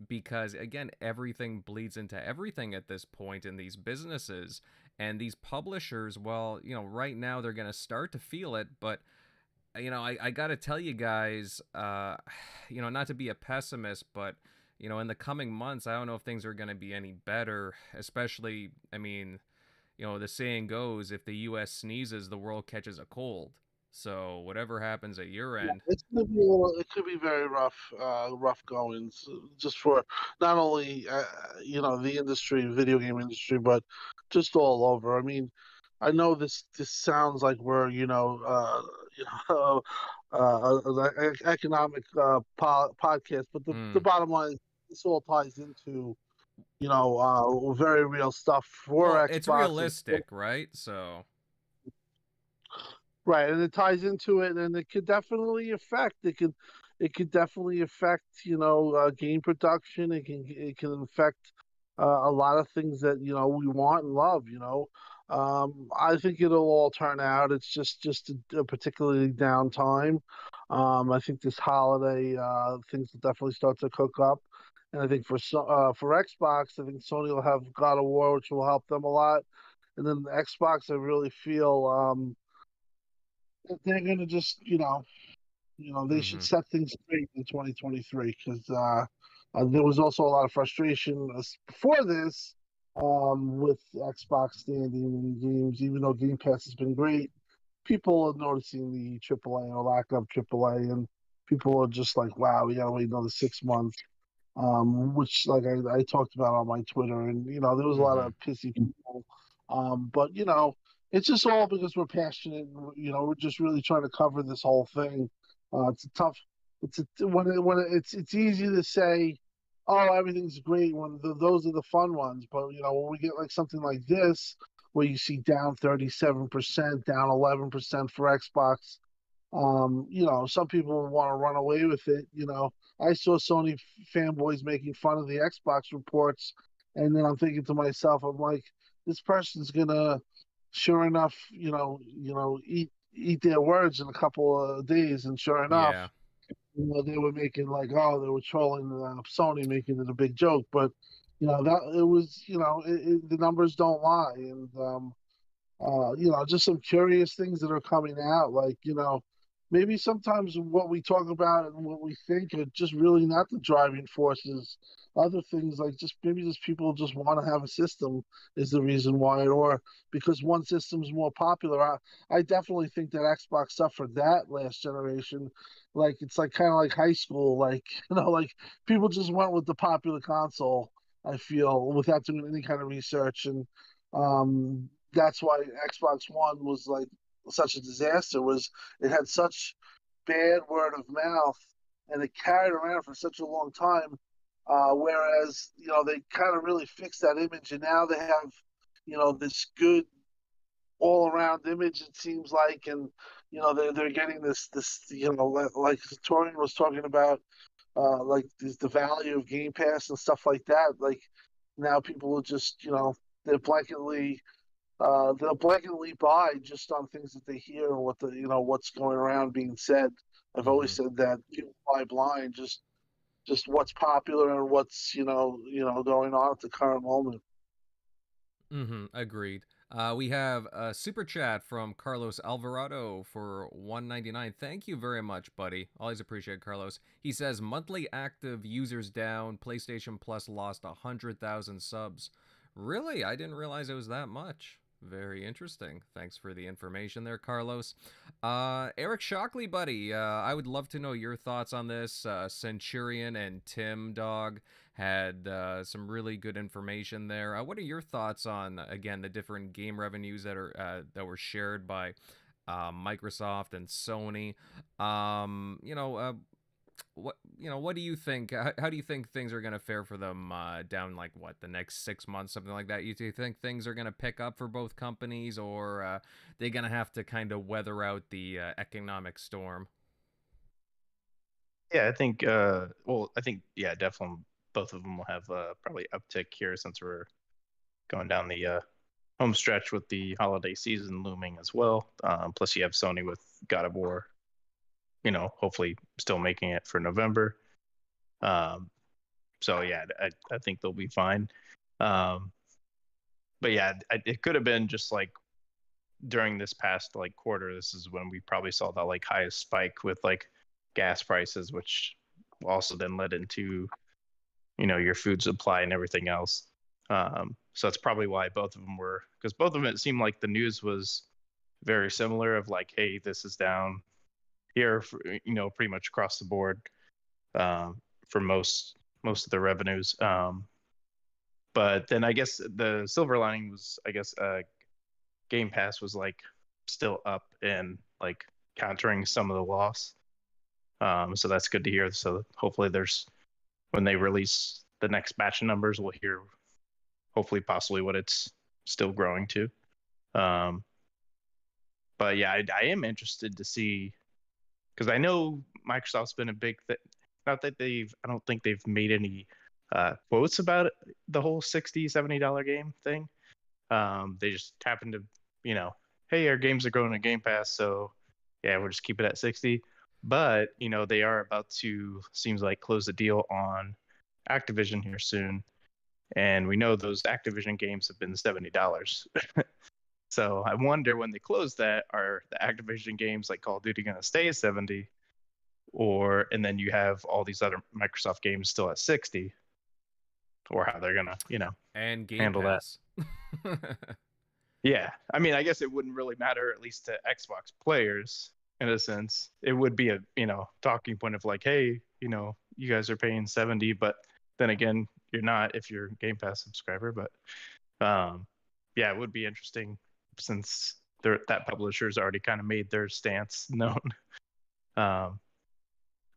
because, again, everything bleeds into everything at this point in these businesses. And these publishers, well, right now they're going to start to feel it. But, I got to tell you guys, not to be a pessimist, but, in the coming months, I don't know if things are going to be any better, especially, the saying goes, if the U.S. sneezes, the world catches a cold. So whatever happens at your end, it's gonna be it could be very rough goings, just for not only the industry, video game industry, but just all over. I mean, I know this sounds like we're economic podcast, but the bottom line is this all ties into very real stuff for Xbox. It's realistic, right? So. Right, and it ties into it, and it could definitely affect. It could definitely affect game production. It can affect a lot of things that we want and love. I think it'll all turn out. It's just a particularly down time. I think this holiday things will definitely start to cook up, and I think for Xbox, I think Sony will have God of War, which will help them a lot, and then the Xbox, I really feel that they're gonna just they should Mm-hmm. set things straight in 2023 because there was also a lot of frustration before this with Xbox standing in games, even though Game Pass has been great. People are noticing the AAA or lack of AAA, and people are just like, "Wow, we gotta wait another 6 months." Which, like I talked about on my Twitter, and there was a lot Mm-hmm. of pissy people. But it's just all because we're passionate. And, we're just really trying to cover this whole thing. It's a tough. It's easy to say, oh, everything's great when those are the fun ones. But when we get like something like this, where you see down 37%, down 11% for Xbox, some people want to run away with it. I saw Sony fanboys making fun of the Xbox reports, and then I'm thinking to myself, I'm like, this person's gonna, sure enough, eat their words in a couple of days, and sure enough, Yeah. they were making like, oh, they were trolling Sony, making it a big joke, but that it was, the numbers don't lie, and just some curious things that are coming out. Like, maybe sometimes what we talk about and what we think are just really not the driving forces. Other things like just maybe just people just want to have a system is the reason why, or because one system's more popular. I definitely think that Xbox suffered that last generation. Like it's like kind of like high school, like like people just went with the popular console. I feel without doing any kind of research, and that's why Xbox One was like such a disaster. Was it had such bad word of mouth, and it carried around for such a long time. Whereas they kind of really fixed that image, and now they have this good all around image. It seems like, and they're getting this like Torian was talking about, like the value of Game Pass and stuff like that. Like now people will just they're they'll blanketly buy just on things that they hear and what what's going around being said. I've Mm-hmm. always said that people buy blind, just what's popular and what's going on at the current moment. Mm-hmm. Agreed. We have a super chat from Carlos Alvarado for 199. Thank you very much, buddy. Always appreciate Carlos. He says monthly active users down. PlayStation Plus lost 100,000 subs. Really? I didn't realize it was that much. Very interesting. Thanks for the information there, Carlos. Eric Shockley, buddy. I would love to know your thoughts on this. Centurion and Tim Dog had some really good information there. What are your thoughts on again the different game revenues that were shared by Microsoft and Sony? What do you think? How do you think things are going to fare for them down like what the next 6 months, something like that? Do you think things are going to pick up for both companies, or they're going to have to kind of weather out the economic storm? Yeah, I think. I think definitely both of them will have probably uptick here since we're going down the home stretch with the holiday season looming as well. Plus, you have Sony with God of War. Hopefully still making it for November. So yeah, I think they'll be fine. But yeah, it could have been just like during this past like quarter. This is when we probably saw the like highest spike with like gas prices, which also then led into your food supply and everything else. So that's probably why both of them were, because both of them, it seemed like the news was very similar of like, hey, this is down here for, pretty much across the board for most of the revenues. But then I guess the silver lining was, I guess, Game Pass was like still up and like countering some of the loss. So that's good to hear. So hopefully when they release the next batch of numbers, we'll hear hopefully possibly what it's still growing to. But yeah, I am interested to see, because I know Microsoft's been a big thing. Not that I don't think they've made any quotes about it, the whole $60-$70 game thing. They just happened to, hey, our games are going to Game Pass, so yeah, we'll just keep it at 60. But they are about to, seems like, close the deal on Activision here soon, and we know those Activision games have been $70. So I wonder when they close that, are the Activision games like Call of Duty going to stay at 70, and then you have all these other Microsoft games still at 60, or how they're gonna, And Game handle Pass. that. Yeah, I mean, I guess it wouldn't really matter, at least to Xbox players, in a sense. It would be a talking point of like, hey, you guys are paying 70, but then again, you're not if you're a Game Pass subscriber. But yeah, it would be interesting since that publisher's already kind of made their stance known.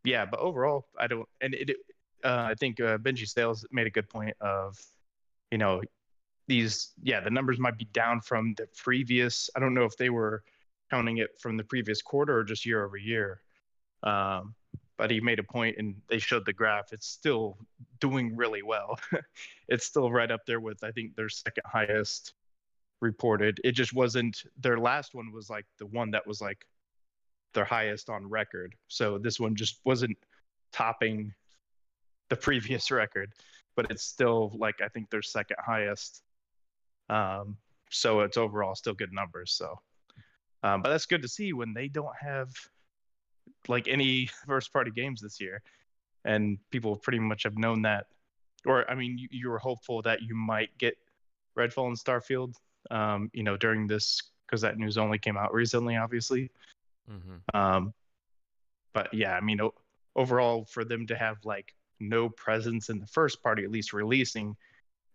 Yeah, but overall, I don't, and I think Benji Sales made a good point of, the numbers might be down from the previous. I don't know if they were counting it from the previous quarter or just year over year. But he made a point, and they showed the graph. It's still doing really well. It's still right up there with, I think, their second highest reported. It just wasn't, their last one was like the one that was like their highest on record. So this one just wasn't topping the previous record, but it's still like, I think, their second highest. So it's overall still good numbers. So, but that's good to see when they don't have like any first party games this year, and people pretty much have known that. Or I mean, you were hopeful that you might get Redfall and Starfield, during this, because that news only came out recently, obviously. Mm-hmm. But yeah, I mean, overall, for them to have like no presence in the first party, at least releasing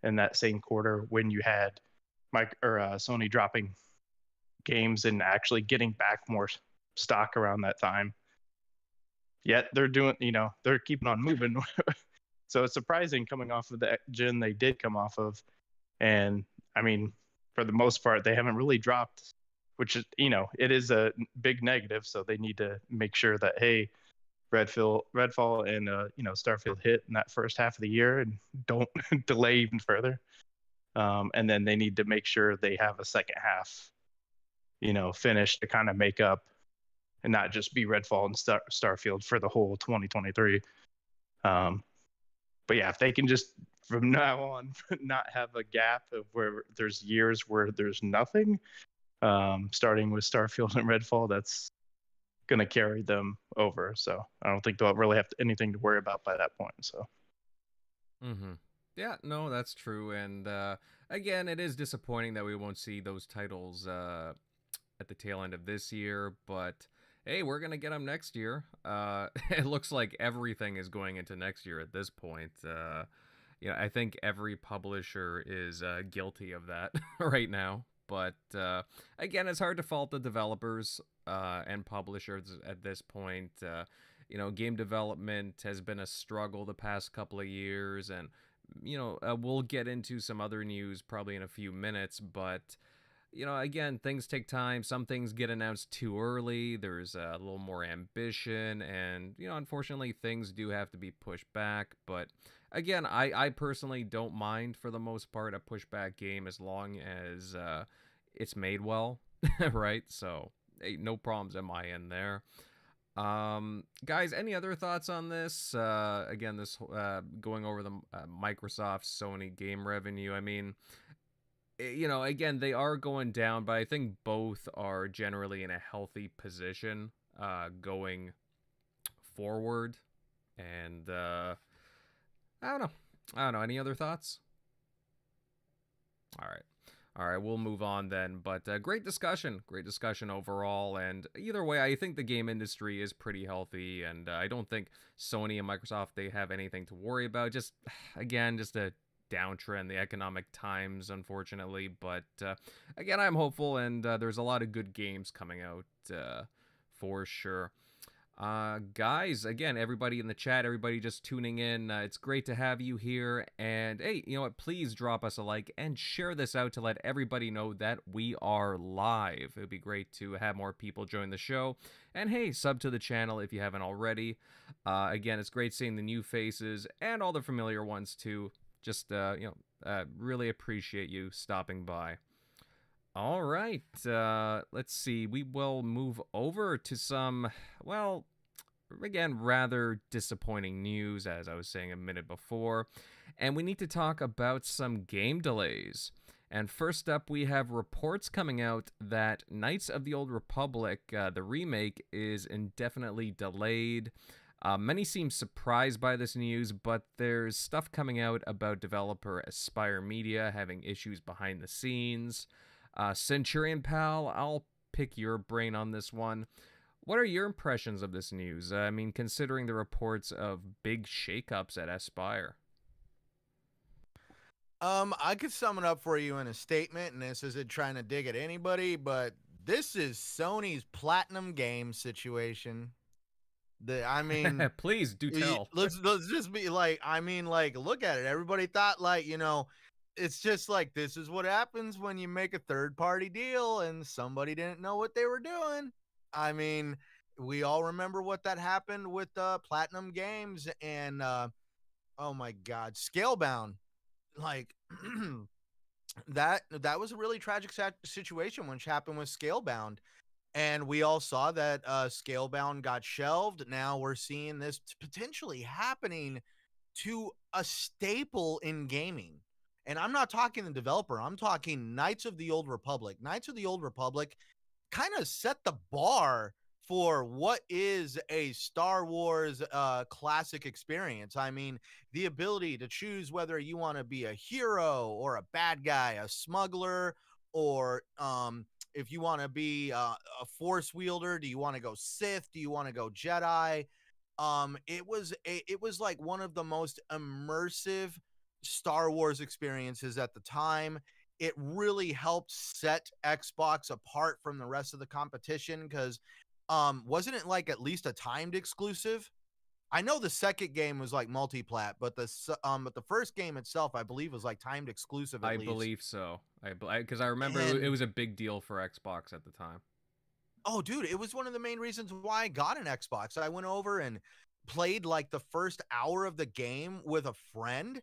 in that same quarter, when you had Sony dropping games and actually getting back more stock around that time. Yet they're doing, they're keeping on moving. So it's surprising coming off of the gen they did come off of. And I mean, for the most part, they haven't really dropped, which is, it is a big negative. So they need to make sure that, hey, Redfall and Starfield hit in that first half of the year and don't delay even further. And then they need to make sure they have a second half, finished to kind of make up, and not just be Redfall and Starfield for the whole 2023. But yeah, if they can just from now on not have a gap of where there's years where there's nothing, starting with Starfield and Redfall, that's going to carry them over. So I don't think they'll really have anything to worry about by that point. So. Mm-hmm. Yeah, no, that's true. And again, it is disappointing that we won't see those titles at the tail end of this year, but hey, we're going to get them next year. It looks like everything is going into next year at this point. I think every publisher is guilty of that right now. But again, it's hard to fault the developers and publishers at this point. Game development has been a struggle the past couple of years, and we'll get into some other news probably in a few minutes, but again, things take time. Some things get announced too early. There's a little more ambition, and unfortunately, things do have to be pushed back. But again, I personally don't mind, for the most part, a pushback game as long as it's made well, right? So no problems on my end there. Guys, any other thoughts on this? Again, this going over the Microsoft Sony game revenue. I mean, again, they are going down, but I think both are generally in a healthy position going forward. And I don't know. Any other thoughts? All right, we'll move on then. But great discussion overall. And either way, I think the game industry is pretty healthy, and I don't think Sony and Microsoft, they have anything to worry about. Just a downtrend, the economic times, unfortunately. But again, I'm hopeful, and there's a lot of good games coming out for sure. Guys, again, everybody in the chat, everybody just tuning in, it's great to have you here. And hey, you know what? Please drop us a like and share this out to let everybody know that we are live. It would be great to have more people join the show. And hey, sub to the channel if you haven't already. Again, it's great seeing the new faces and all the familiar ones too. Just, really appreciate you stopping by. All right, let's see. We will move over to some, well, again, rather disappointing news, as I was saying a minute before. And we need to talk about some game delays. And first up, we have reports coming out that Knights of the Old Republic, the remake, is indefinitely delayed. Many seem surprised by this news, but there's stuff coming out about developer Aspire Media having issues behind the scenes. Centurion Pal, I'll pick your brain on this one. What are your impressions of this news? I mean, considering the reports of big shakeups at Aspire. I could sum it up for you in a statement, and this isn't trying to dig at anybody, but this is Sony's platinum game situation. Please do tell. Let's just be like, look at it. Everybody thought it's just like, this is what happens when you make a third-party deal and somebody didn't know what they were doing. I mean, we all remember what that happened with Platinum Games and, oh my God, Scalebound. Like, that was a really tragic situation which happened with Scalebound. And we all saw that Scalebound got shelved. Now we're seeing this potentially happening to a staple in gaming. And I'm not talking the developer. I'm talking Knights of the Old Republic. Knights of the Old Republic kind of set the bar for what is a Star Wars classic experience. I mean, the ability to choose whether you want to be a hero or a bad guy, a smuggler, or if you want to be a Force wielder. Do you want to go Sith? Do you want to go Jedi? It was like one of the most immersive Star Wars experiences at the time. It really helped set Xbox apart from the rest of the competition because wasn't it like at least a timed exclusive? I know the second game was like multi-plat, but the first game itself, I believe, was like timed exclusive. I believe so. Because I remember it was a big deal for Xbox at the time. Oh, dude, it was one of the main reasons why I got an Xbox. I went over and played like the first hour of the game with a friend.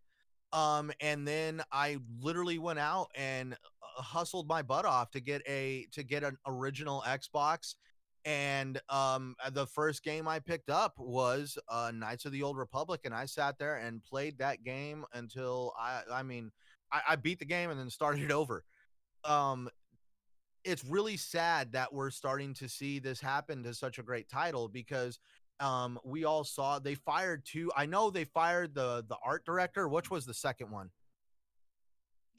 And then I literally went out and hustled my butt off to get an original Xbox. And the first game I picked up was Knights of the Old Republic, and I sat there and played that game until I beat the game and then started it over. It's really sad that we're starting to see this happen to such a great title because we all saw they fired two. I know they fired the art director. Which was the second one?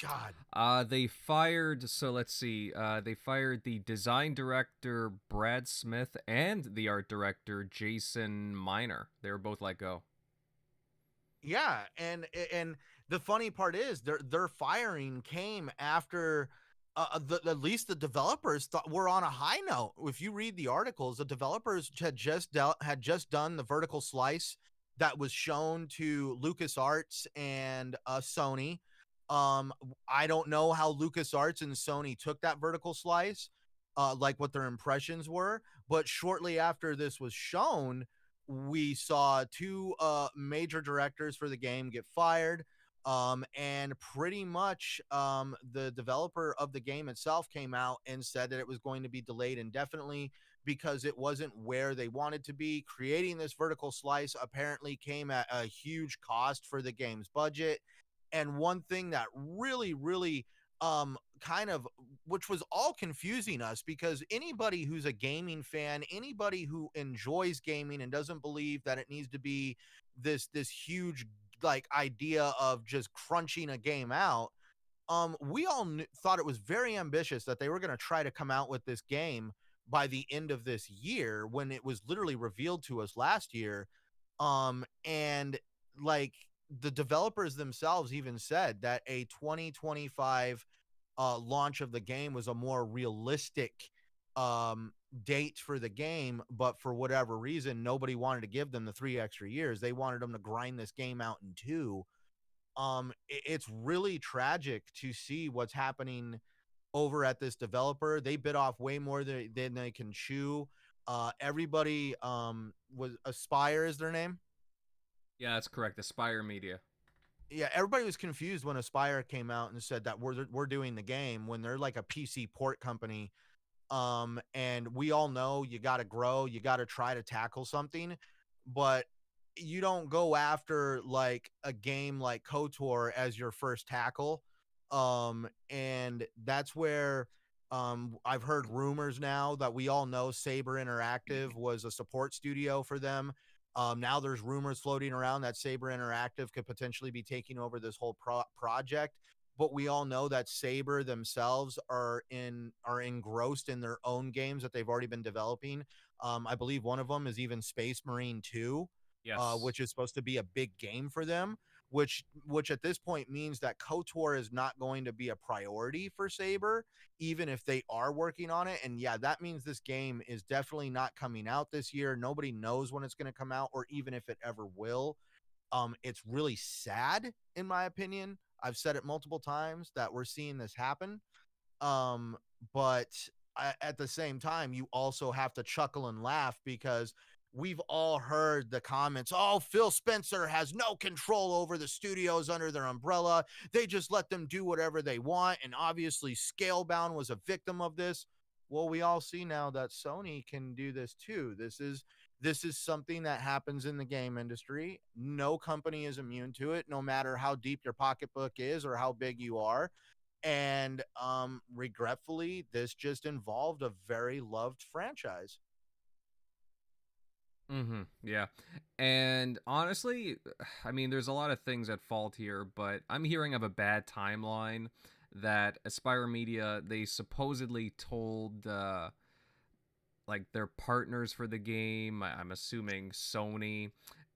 God. They fired, so let's see. They fired the design director Brad Smith and the art director Jason Miner. They were both let go. Yeah, and the funny part is their firing came after at least the developers thought were on a high note. If you read the articles, the developers had just done the vertical slice that was shown to LucasArts and Sony. I don't know how LucasArts and Sony took that vertical slice, like what their impressions were, but shortly after this was shown, we saw two major directors for the game get fired. And pretty much the developer of the game itself came out and said that it was going to be delayed indefinitely because it wasn't where they wanted to be. Creating this vertical slice apparently came at a huge cost for the game's budget. And one thing that really, really which was all confusing us, because anybody who's a gaming fan, anybody who enjoys gaming and doesn't believe that it needs to be this huge like idea of just crunching a game out, we all thought it was very ambitious that they were going to try to come out with this game by the end of this year when it was literally revealed to us last year. And like the developers themselves even said that a 2025 launch of the game was a more realistic date for the game, but for whatever reason, nobody wanted to give them the 3 extra years. They wanted them to grind this game out in 2. It's really tragic to see what's happening over at this developer. They bit off way more than they can chew. Everybody was Aspire is their name. Yeah, that's correct. Aspire Media. Yeah, everybody was confused when Aspire came out and said that we're doing the game when they're like a PC port company. And we all know you got to grow, you got to try to tackle something, but you don't go after like a game like KOTOR as your first tackle. And that's where I've heard rumors now that we all know Saber Interactive was a support studio for them. Now there's rumors floating around that Saber Interactive could potentially be taking over this whole project. But we all know that Saber themselves are engrossed in their own games that they've already been developing. I believe one of them is even Space Marine 2, Yes. Which is supposed to be a big game for them, which at this point means that KOTOR is not going to be a priority for Saber, even if they are working on it. And yeah, that means this game is definitely not coming out this year. Nobody knows when it's going to come out or even if it ever will. It's really sad, in my opinion. I've said it multiple times that we're seeing this happen. But at the same time, you also have to chuckle and laugh because we've all heard the comments, oh, Phil Spencer has no control over the studios under their umbrella. They just let them do whatever they want. And obviously Scalebound was a victim of this. Well, we all see now that Sony can do this too. This is something that happens in the game industry. No company is immune to it, no matter how deep your pocketbook is or how big you are. And regretfully, this just involved a very loved franchise. Yeah. And honestly, I mean, there's a lot of things at fault here, but I'm hearing of a bad timeline that Aspire Media, they supposedly told like their partners for the game, I'm assuming Sony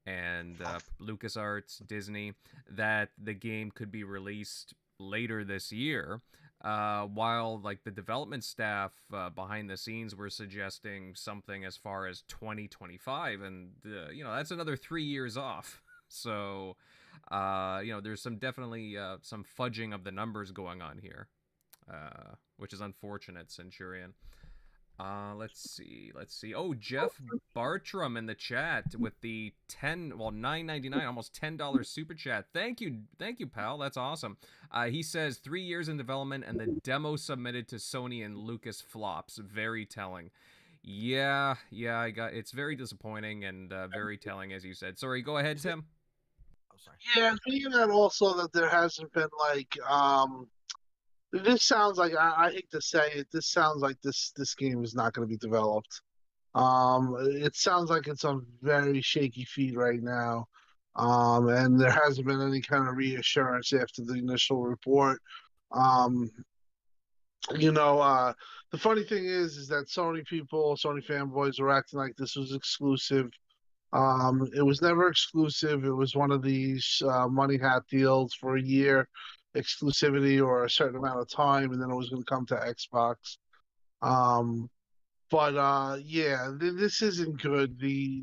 and LucasArts, Disney, that the game could be released later this year. While like the development staff behind the scenes were suggesting something as far as 2025, and that's another 3 years off. So there's definitely some fudging of the numbers going on here, which is unfortunate, Centurion. Let's see. Oh, Jeff Bartram in the chat with the $9.99, almost $10 super chat. Thank you, pal. That's awesome. He says 3 years in development and the demo submitted to Sony and Lucas flops. Very telling. Yeah, it's very disappointing and very telling, as you said. Sorry, go ahead, Tim. Oh, sorry. Yeah, being that also that there hasn't been like this sounds like I hate to say it. This sounds like this game is not going to be developed. It sounds like it's on very shaky feet right now, and there hasn't been any kind of reassurance after the initial report. The funny thing is that Sony people, Sony fanboys, were acting like this was exclusive. It was never exclusive. It was one of these money hat deals for a year exclusivity or a certain amount of time, and then it was going to come to Xbox. This isn't good. They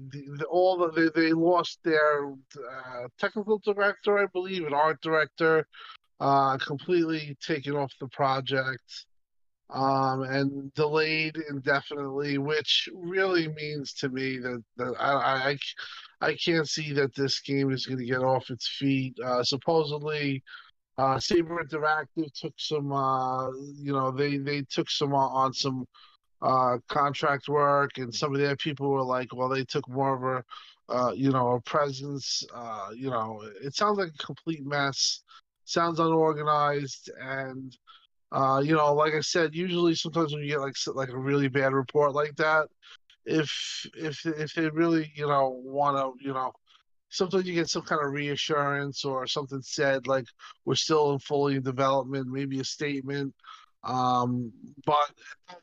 lost their technical director, I believe, and art director, completely taken off the project, and delayed indefinitely, which really means to me that I can't see that this game is going to get off its feet. Supposedly, Saber Interactive took some, they took some on some contract work, and some of their people were like, well, they took more of a presence. It sounds like a complete mess. Sounds unorganized, and like I said, usually sometimes when you get like a really bad report like that, if they really want to sometimes you get some kind of reassurance or something said like we're still in fully in development, maybe a statement. But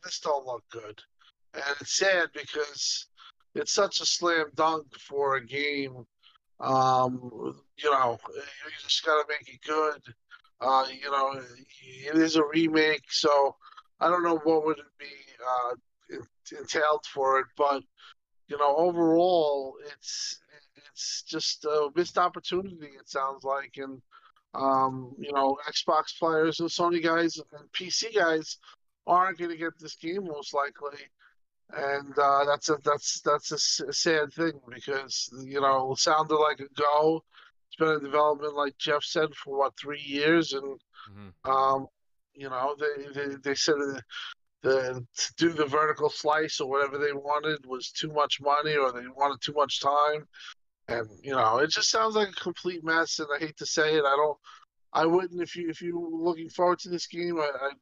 this don't look good, and it's sad because it's such a slam dunk for a game. You just got to make it good. It is a remake, so I don't know what would it be entailed for it. But overall, it's just a missed opportunity. It sounds like, and Xbox players and Sony guys and PC guys aren't going to get this game most likely, and that's a sad thing because it sounded like a go. It's been in development, like Jeff said, for what, 3 years, and Mm-hmm. they said to do the vertical slice or whatever they wanted was too much money, or they wanted too much time, and it just sounds like a complete mess. And I hate to say it, I wouldn't, if you were looking forward to this game, I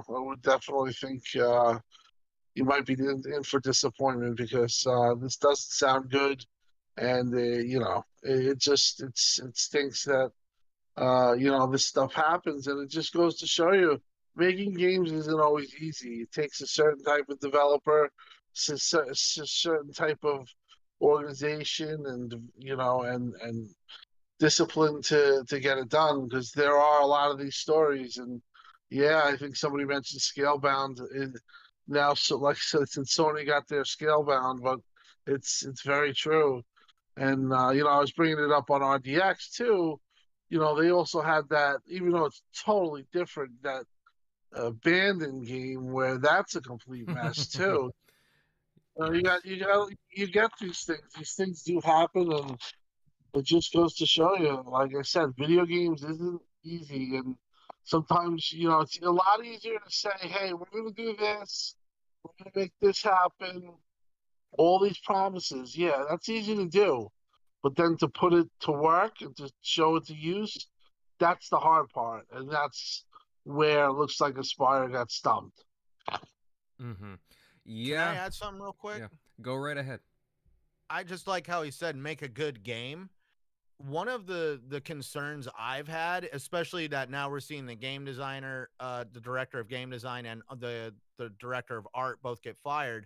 would definitely think you might be in for disappointment because this doesn't sound good, and it stinks that this stuff happens, and it just goes to show you making games isn't always easy. It takes a certain type of developer, a certain type of organization, and and discipline to get it done, because there are a lot of these stories. And yeah, I think somebody mentioned Scalebound now. So like I said, since Sony got their Scalebound, but it's very true. And I was bringing it up on RDX too. They also had that, even though it's totally different, that abandoned game where that's a complete mess too. You get these things. These things do happen, and it just goes to show you, like I said, video games isn't easy, and sometimes it's a lot easier to say, "Hey, we're going to do this, we're going to make this happen." All these promises, yeah, that's easy to do, but then to put it to work and to show it to use, that's the hard part, and that's where it looks like Aspire got stumped. Mm-hmm. Can I Yeah. add something real quick? Yeah. Go right ahead. I just like how he said make a good game. One of the concerns I've had, especially that now we're seeing the game designer, the director of game design, and the director of art both get fired.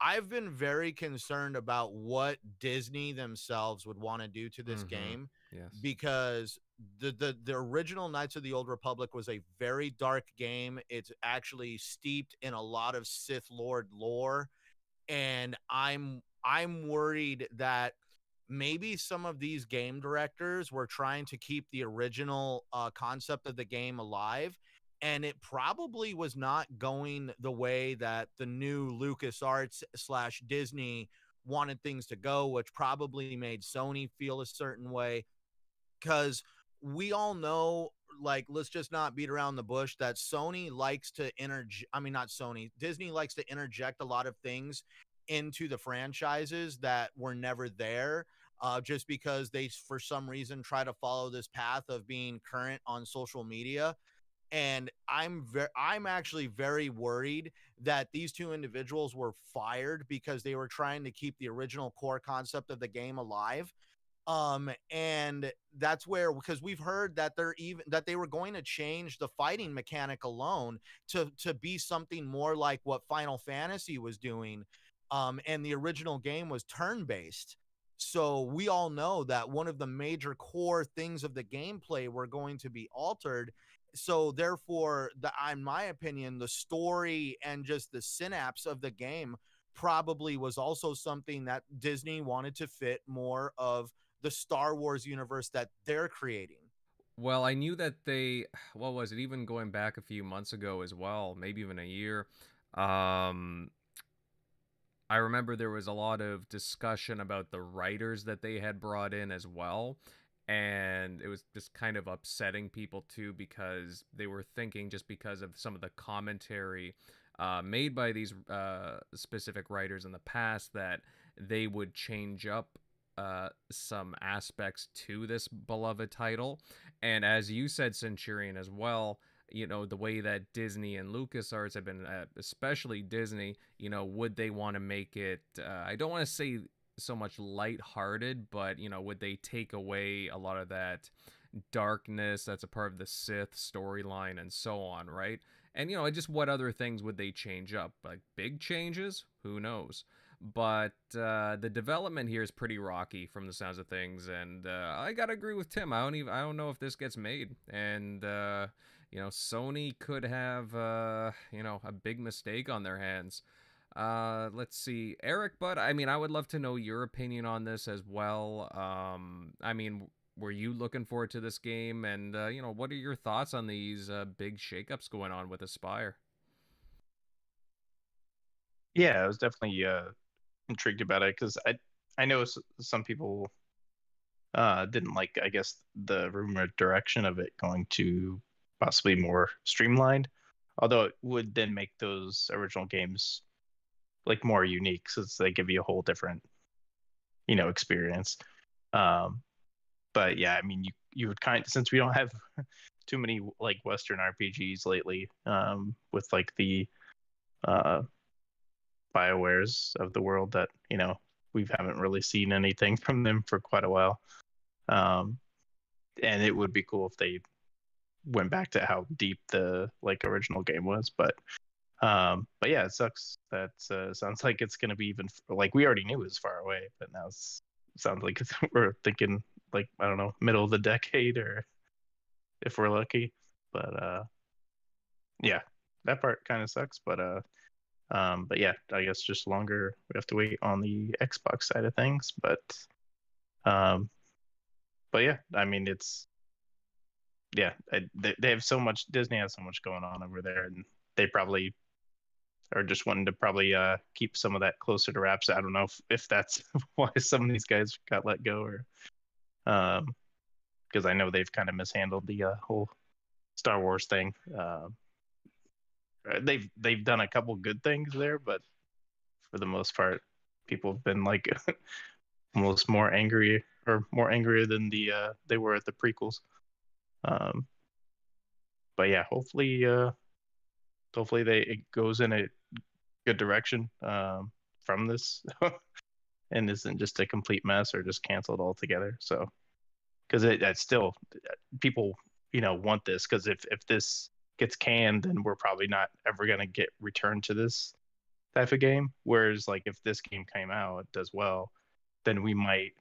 I've been very concerned about what Disney themselves would want to do to this game, Yes. because the original Knights of the Old Republic was a very dark game. It's actually steeped in a lot of Sith Lord lore, and I'm worried that maybe some of these game directors were trying to keep the original concept of the game alive, and it probably was not going the way that the new LucasArts / Disney wanted things to go, which probably made Sony feel a certain way. Because we all know, like, let's just not beat around the bush, that Sony likes to Disney likes to interject a lot of things into the franchises that were never there, just because they, for some reason, try to follow this path of being current on social media. And I'm actually very worried that these two individuals were fired because they were trying to keep the original core concept of the game alive. And that's where, because we've heard that they were going to change the fighting mechanic alone to be something more like what Final Fantasy was doing. And the original game was turn-based. So we all know that one of the major core things of the gameplay were going to be altered. So therefore, in my opinion, the story and just the synapse of the game probably was also something that Disney wanted to fit more of the Star Wars universe that they're creating. Well, I knew that what was it, even going back a few months ago as well, maybe even a year. I remember there was a lot of discussion about the writers that they had brought in as well. And it was just kind of upsetting people too, because they were thinking, just because of some of the commentary made by these specific writers in the past, that they would change up some aspects to this beloved title. And as you said, Centurion, as well, the way that Disney and LucasArts have been, especially Disney, would they want to make it, I don't want to say so much lighthearted, but, would they take away a lot of that darkness that's a part of the Sith storyline and so on, right? And, just what other things would they change up? Like big changes? Who knows? But the development here is pretty rocky from the sounds of things, and I gotta agree with Tim. I don't know if this gets made, and Sony could have a big mistake on their hands. Let's see, Eric, bud. I mean, I would love to know your opinion on this as well. I mean, were you looking forward to this game? And what are your thoughts on these big shakeups going on with Aspire? Yeah, I was definitely intrigued about it because I know some people didn't like, I guess, the rumored direction of it going to possibly more streamlined, although it would then make those original games like more unique since they give you a whole different experience. um but yeah, I mean, you would since we don't have too many like Western RPGs lately, with like the uh BioWares of the world, that we haven't really seen anything from them for quite a while. um and it would be cool if they went back to how deep the like original game was. But yeah, it sucks that sounds like it's going to be even like we already knew it was far away, but now it sounds like we're thinking like, I don't know, middle of the decade, or if we're lucky. But yeah, that part kind of sucks. But yeah, I guess just longer. We have to wait on the Xbox side of things. Um, but yeah, I mean, yeah, they have so much. Disney has so much going on over there, and they probably are just wanting to probably keep some of that closer to wraps. I don't know if that's why some of these guys got let go, or because I know they've kind of mishandled the whole Star Wars thing. They've done a couple good things there, but for the most part, people have been like almost more angry, or more angrier than they were at the prequels. Um, but yeah, hopefully it goes in a good direction from this and isn't just a complete mess or just canceled altogether. So, because it's still, people want this, because if this gets canned, then we're probably not ever going to get returned to this type of game. Whereas like if this game came out, does well, then we might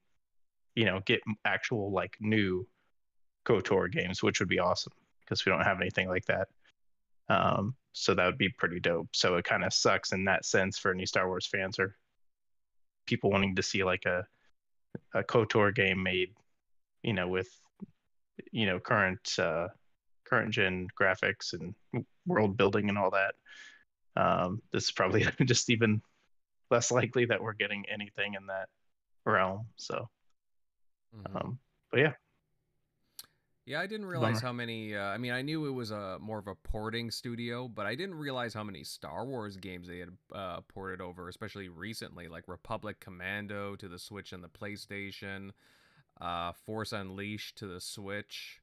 get actual like new KOTOR games, which would be awesome because we don't have anything like that. So that would be pretty dope. So it kind of sucks in that sense for any Star Wars fans or people wanting to see like a KOTOR game made, with current gen graphics and world building and all that. This is probably just even less likely that we're getting anything in that realm. So, but yeah. Yeah, I didn't realize Bummer. how many. I mean, I knew it was a more of a porting studio, but I didn't realize how many Star Wars games they had ported over, especially recently, like Republic Commando to the Switch and the PlayStation, Force Unleashed to the Switch,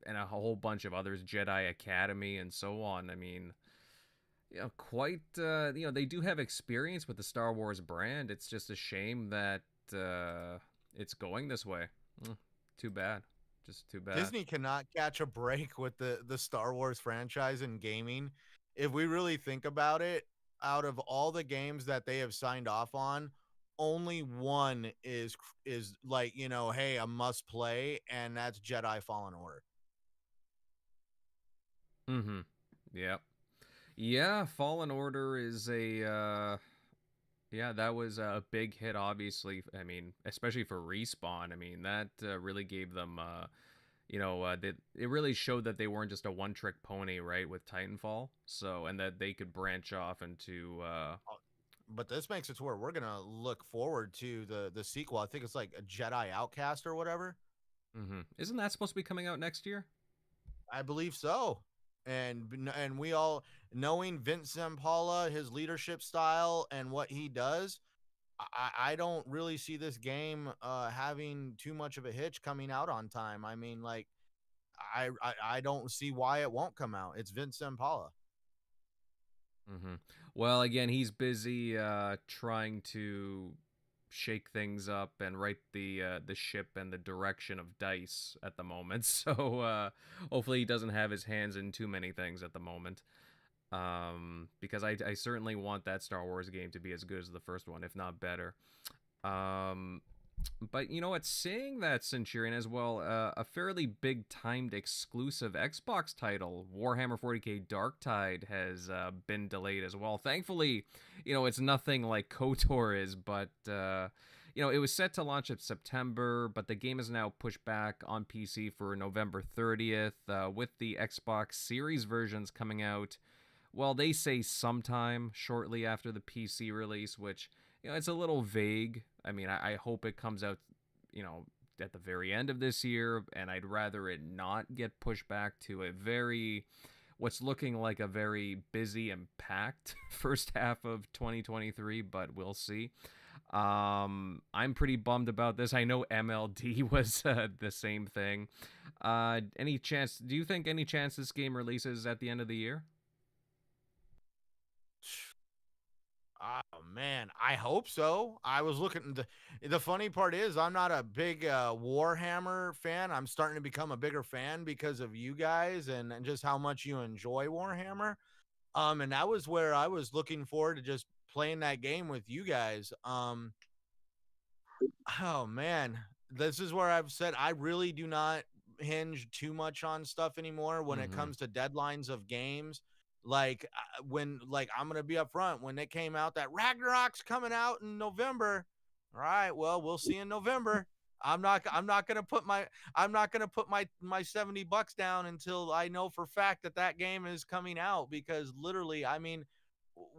and a whole bunch of others, Jedi Academy, and so on. I mean, quite. They do have experience with the Star Wars brand. It's just a shame that it's going this way. Too bad. Just too bad. Disney cannot catch a break with the Star Wars franchise in gaming. If we really think about it, out of all the games that they have signed off on, only one is like, hey, a must play, and that's Jedi Fallen Order. Mm-hmm. Yep. Yeah, Fallen Order is a yeah, that was a big hit, obviously. I mean, especially for Respawn. I mean, that really gave them it really showed that they weren't just a one-trick pony, right, with Titanfall. So, and that they could branch off into But this makes it to where we're gonna look forward to the sequel. I think it's like a Jedi Outcast or whatever. Isn't that supposed to be coming out next year? I believe so. And we all, knowing Vince Zampella, his leadership style and what he does, I don't really see this game having too much of a hitch coming out on time. I mean, like, I don't see why it won't come out. It's Vince Zampella. Well, again, he's busy trying to shake things up and right the ship and the direction of DICE at the moment. So hopefully he doesn't have his hands in too many things at the moment. Because I certainly want that Star Wars game to be as good as the first one, if not better. But you know what? Seeing that Centurion as well, a fairly big timed exclusive Xbox title, Warhammer 40k Darktide, has been delayed as well. Thankfully, you know, it's nothing like KOTOR is, but you know, it was set to launch in September, but the game is now pushed back on PC for November 30th, with the Xbox Series versions coming out. Well, they say sometime shortly after the PC release, which, you know, it's a little vague. I mean, I hope it comes out, you know, at the very end of this year, and I'd rather it not get pushed back to a what's looking like a very busy and packed first half of 2023, but we'll see. I'm pretty bummed about this. I know MLD was the same thing. Do you think any chance this game releases at the end of the year? Oh man, I hope so. I was looking. The funny part is, I'm not a big Warhammer fan. I'm starting to become a bigger fan because of you guys and just how much you enjoy Warhammer. And that was where I was looking forward to just playing that game with you guys. Oh man, this is where I've said I really do not hinge too much on stuff anymore when it comes to deadlines of games. Like when, like, I'm gonna be upfront, when it came out that Ragnarok's coming out in November. All right, well, we'll see in November. I'm not gonna put my $70 down until I know for fact that game is coming out, because literally, I mean,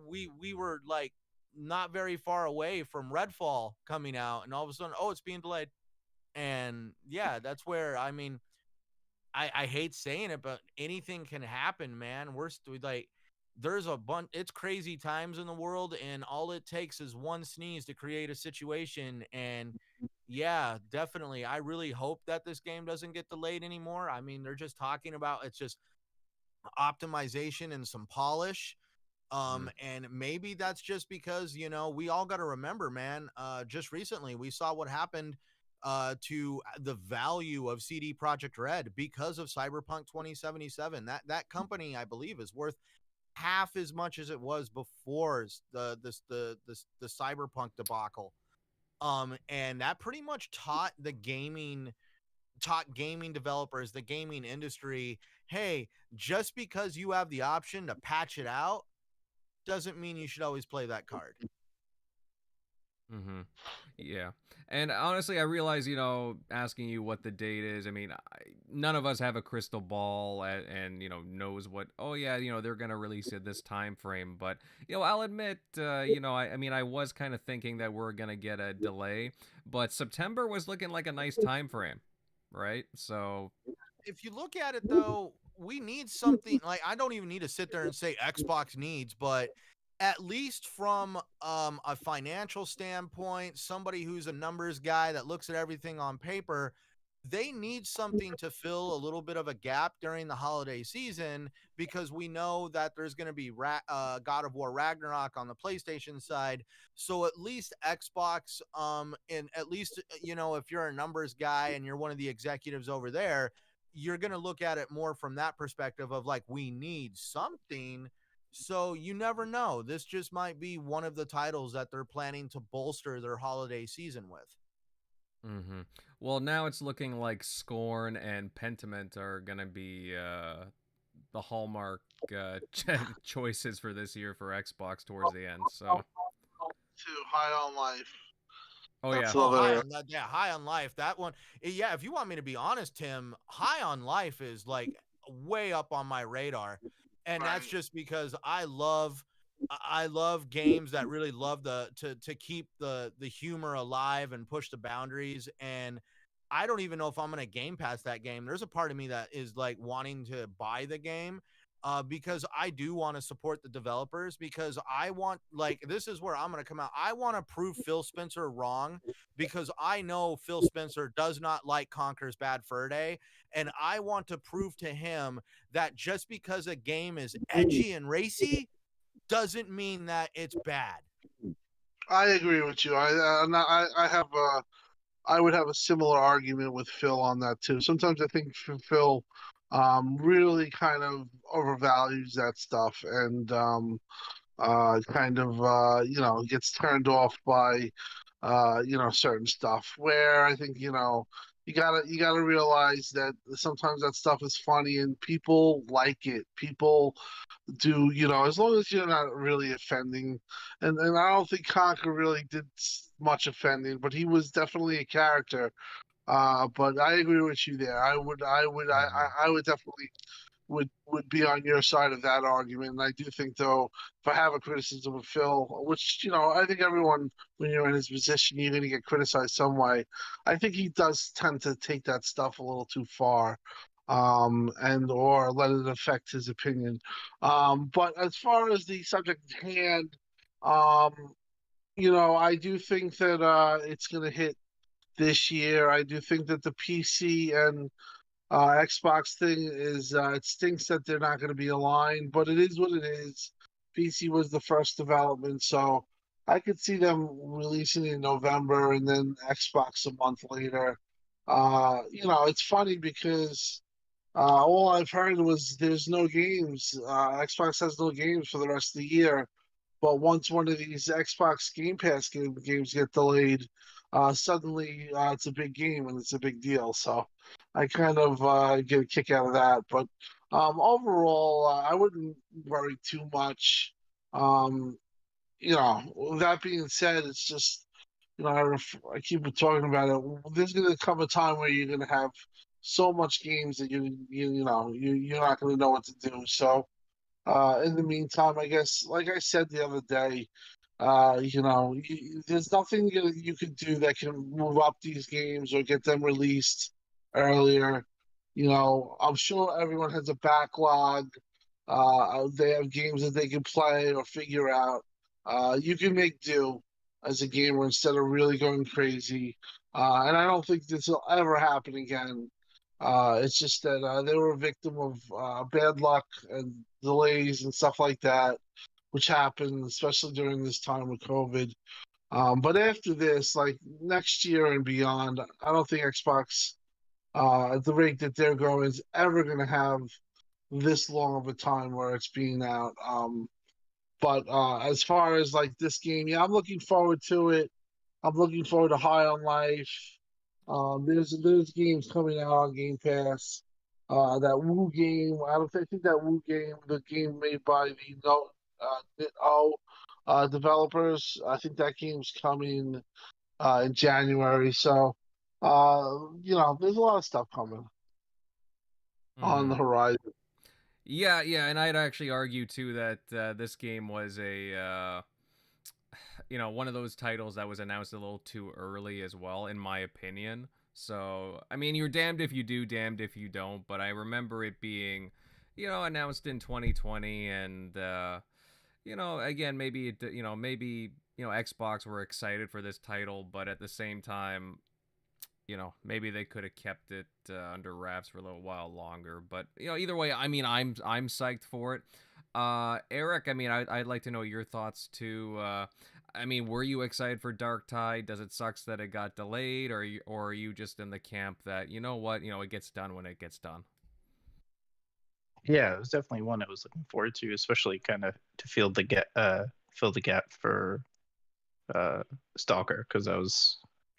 we were like not very far away from Redfall coming out, and all of a sudden, oh, it's being delayed. And yeah, that's where, I mean, I hate saying it, but anything can happen, man. Like, there's a bunch, it's crazy times in the world, and all it takes is one sneeze to create a situation. And yeah, definitely, I really hope that this game doesn't get delayed anymore. I mean, they're just talking about, it's just optimization and some polish. And maybe that's just because, you know, we all got to remember, man, just recently we saw what happened to the value of CD Projekt Red because of Cyberpunk 2077. That company, I believe, is worth half as much as it was before the Cyberpunk debacle. And that pretty much taught gaming developers, the gaming industry, hey, just because you have the option to patch it out doesn't mean you should always play that card. Yeah. And honestly, I realize, you know, asking you what the date is, I mean, none of us have a crystal ball and you know, knows what, oh yeah, you know, they're going to release it this time frame. But, you know, I'll admit, you know, I mean, I was kind of thinking that we're going to get a delay, but September was looking like a nice time frame, right? So if you look at it, though, we need something. Like, I don't even need to sit there and say Xbox needs, but at least from a financial standpoint, somebody who's a numbers guy that looks at everything on paper, they need something to fill a little bit of a gap during the holiday season, because we know that there's going to be God of War Ragnarok on the PlayStation side. So at least Xbox, and at least, you know, if you're a numbers guy and you're one of the executives over there, you're going to look at it more from that perspective of like, we need something. So you never know. This just might be one of the titles that they're planning to bolster their holiday season with. Well, now it's looking like Scorn and Pentiment are going to be the hallmark choices for this year for Xbox towards the end. So, Too High on Life. oh That's yeah, High on Life. That one, yeah. If you want me to be honest, Tim, High on Life is like way up on my radar, and that's just because I love games that really love to keep the humor alive and push the boundaries. And I don't even know if I'm going to Game Pass that game. There's a part of me that is like wanting to buy the game, because I do want to support the developers, because I want, like, this is where I'm going to come out. I want to prove Phil Spencer wrong, because I know Phil Spencer does not like Conker's Bad Fur Day. And I want to prove to him that just because a game is edgy and racy doesn't mean that it's bad. I agree with you. I would have a similar argument with Phil on that too. Sometimes I think Phil really kind of overvalues that stuff, and kind of you know, gets turned off by certain stuff. Where I think you gotta realize that sometimes that stuff is funny and people like it. People do, as long as you're not really offending. And I don't think Conker really did much offending, but he was definitely a character. But I agree with you there. I would definitely would be on your side of that argument. And I do think, though, if I have a criticism of Phil, which I think everyone, when you're in his position, you're going to get criticized some way. I think he does tend to take that stuff a little too far, and or let it affect his opinion. But as far as the subject at hand, um, I do think that it's going to hit this year. I do think that the PC and Xbox thing is it stinks that they're not going to be aligned, but it is what it is. PC was the first development, so I could see them releasing it in November and then Xbox a month later. It's funny because all I've heard was there's no games. Xbox has no games for the rest of the year. But once one of these Xbox Game Pass games get delayed, suddenly it's a big game and it's a big deal. So I kind of get a kick out of that. But overall, I wouldn't worry too much. Um, that being said, it's just, I keep talking about it. There's going to come a time where you're going to have so much games that you're not going to know what to do. So in the meantime, I guess, like I said the other day, there's nothing you could do that can move up these games or get them released earlier. I'm sure everyone has a backlog. They have games that they can play or figure out. You can make do as a gamer instead of really going crazy. And I don't think this will ever happen again. It's just that they were a victim of bad luck and delays and stuff like that, which happened, especially during this time with COVID. But after this, like next year and beyond, I don't think Xbox, at the rate that they're going, is ever going to have this long of a time where it's being out. But as far as like this game, yeah, I'm looking forward to it. I'm looking forward to High on Life. There's games coming out on Game Pass. That Woo game, I think that Woo game, the game made by the developers. I think that game's coming in January. So, there's a lot of stuff coming on the horizon. Yeah, and I'd actually argue too that this game was a one of those titles that was announced a little too early as well, in my opinion. So, I mean, you're damned if you do, damned if you don't. But I remember it being, announced in 2020, and again, maybe Xbox were excited for this title, but at the same time, maybe they could have kept it under wraps for a little while longer. But either way, I mean, I'm psyched for it. Eric, I mean, I'd like to know your thoughts too. I mean, were you excited for Dark Tide? Does it sucks that it got delayed, or are you just in the camp that it gets done when it gets done? Yeah, it was definitely one I was looking forward to, especially kind of to fill the gap for Stalker, because I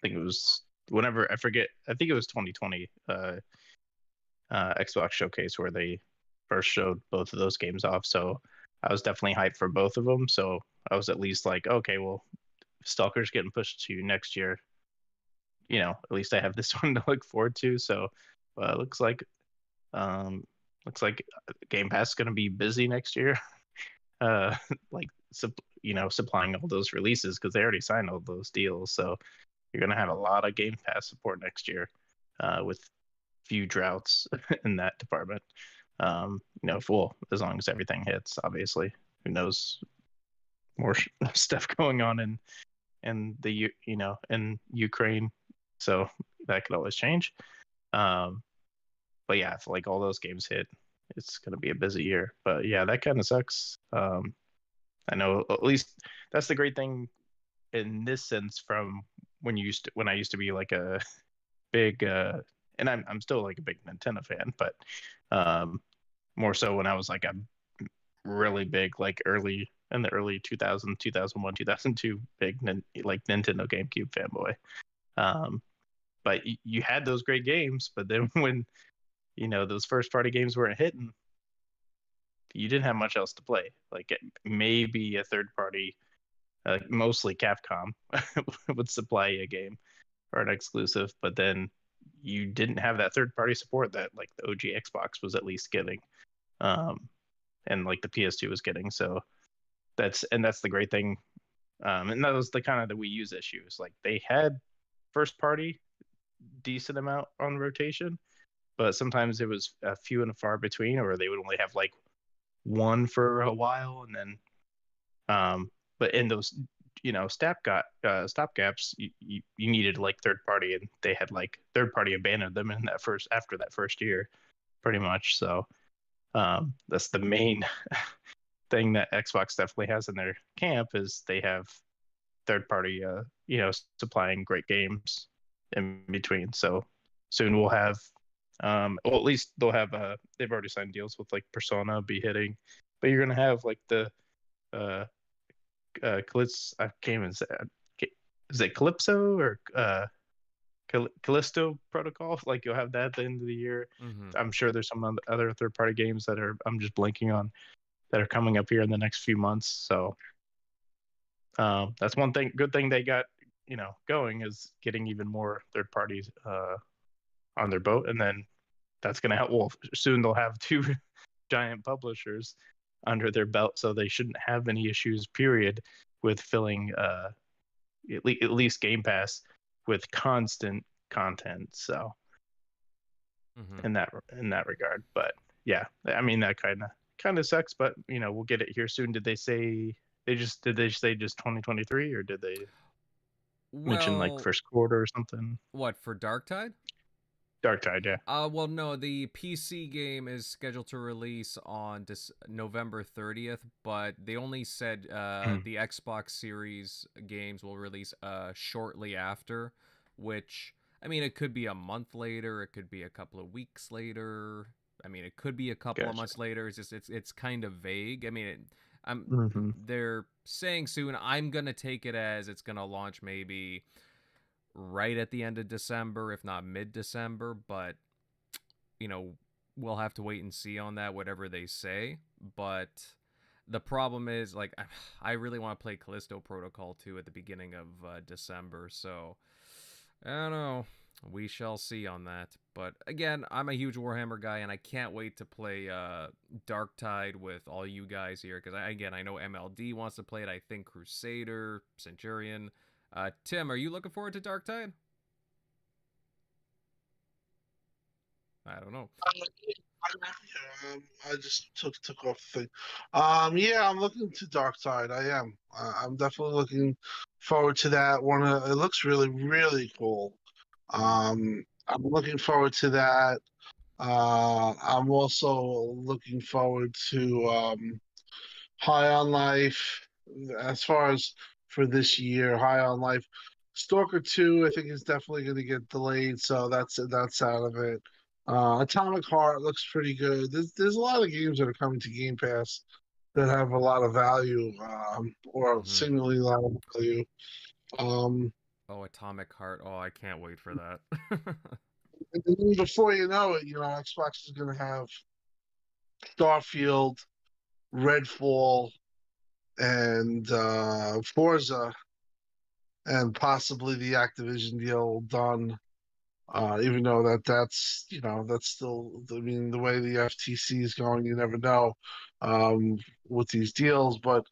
think it was whenever I forget. I think it was 2020 Xbox Showcase where they first showed both of those games off. So I was definitely hyped for both of them. So I was at least like, okay, well, Stalker's getting pushed to next year. At least I have this one to look forward to. So looks like Game Pass is going to be busy next year. Supplying all those releases because they already signed all those deals. So you're going to have a lot of Game Pass support next year with few droughts in that department. As long as everything hits, obviously. Who knows? More stuff going on in Ukraine, so that could always change. But yeah, if like all those games hit, it's gonna be a busy year. But yeah, that kind of sucks. I know at least that's the great thing in this sense from when I used to be like a big and I'm still like a big Nintendo fan, but more so when I was like a really big like early in the early 2000, 2001, 2002 big like Nintendo GameCube fanboy. But you had those great games, but then when those first party games weren't hitting, you didn't have much else to play. Like maybe a third party, mostly Capcom, would supply a game or an exclusive, but then you didn't have that third party support that like the OG Xbox was at least getting, and like the PS2 was getting. So that's the great thing. And that was the kind of the Wii U's issues. Like they had first party decent amount on rotation, but sometimes it was a few and far between, or they would only have like one for a while, and then but in those stopgaps, you needed like third party, and they had like third party abandoned them in after that first year, pretty much. So that's the main thing that Xbox definitely has in their camp, is they have third party supplying great games in between. So soon we'll have well, at least they'll have they've already signed deals with like Persona be hitting, but you're gonna have like the I can't even say, is it Calypso or Callisto Protocol? Like you'll have that at the end of the year. Mm-hmm. I'm sure there's some other third party games that I'm just blanking on, that are coming up here in the next few months. So that's one good thing they got going, is getting even more third parties on their boat, and then that's going to help. Well, soon they'll have two giant publishers under their belt, so they shouldn't have any issues, period, with filling at least Game Pass with constant content. So in that regard, but yeah, I mean that kind of sucks, but we'll get it here soon. Did they say just 2023, or did they mention like first quarter or something? What, for Darktide? Darktide, yeah. Well, no, the PC game is scheduled to release on November 30th, but they only said the Xbox Series games will release shortly after, which, I mean, it could be a month later, it could be a couple of weeks later. I mean, it could be a couple of months later. It's just it's kind of vague. I mean, they're saying soon. I'm gonna take it as it's gonna launch maybe right at the end of December, if not mid-December, but we'll have to wait and see on that, whatever they say. But the problem is, like, I really want to play Callisto Protocol 2 at the beginning of December, so I don't know. We shall see on that. But again, I'm a huge Warhammer guy, and I can't wait to play Darktide with all you guys here, because I know MLD wants to play it. I think Crusader, Centurion. Tim, are you looking forward to Darktide? I don't know. I just took off the thing. Yeah, I'm looking to Darktide. I am. I'm definitely looking forward to that one. It looks really, really cool. I'm looking forward to that. I'm also looking forward to High on Life. As far as for this year, High on Life. Stalker 2, I think, is definitely going to get delayed, so that's out of it. Atomic Heart looks pretty good. There's a lot of games that are coming to Game Pass that have a lot of value, or seemingly a lot of value. Atomic Heart. Oh, I can't wait for that. And then before you know it, Xbox is going to have Starfield, Redfall, and Forza, and possibly the Activision deal done. Even though that's still, I mean, the way the FTC is going, you never know with these deals. But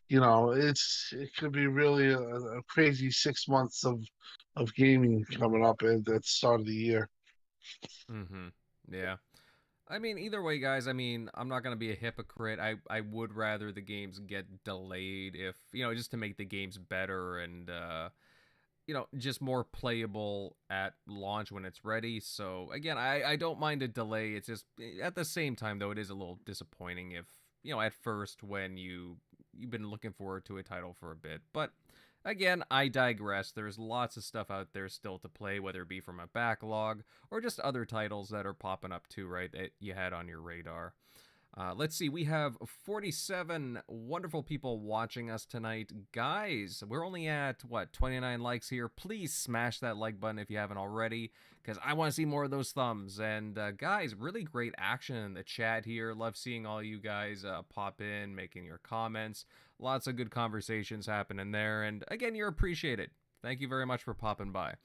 it could be really a crazy 6 months of gaming coming up at the start of the year. Yeah. I mean, either way, guys, I mean, I'm not going to be a hypocrite. I would rather the games get delayed, if, just to make the games better and, just more playable at launch when it's ready. So, again, I don't mind a delay. It's just, at the same time, though, it is a little disappointing if, at first when you've been looking forward to a title for a bit. But, again, I digress. There's lots of stuff out there still to play, whether it be from a backlog or just other titles that are popping up too, right, that you had on your radar. Let's see, we have 47 wonderful people watching us tonight. Guys, we're only at, 29 likes here. Please smash that like button if you haven't already, because I want to see more of those thumbs. And guys, really great action in the chat here. Love seeing all you guys pop in, making your comments. Lots of good conversations happening there. And again, you're appreciated. Thank you very much for popping by.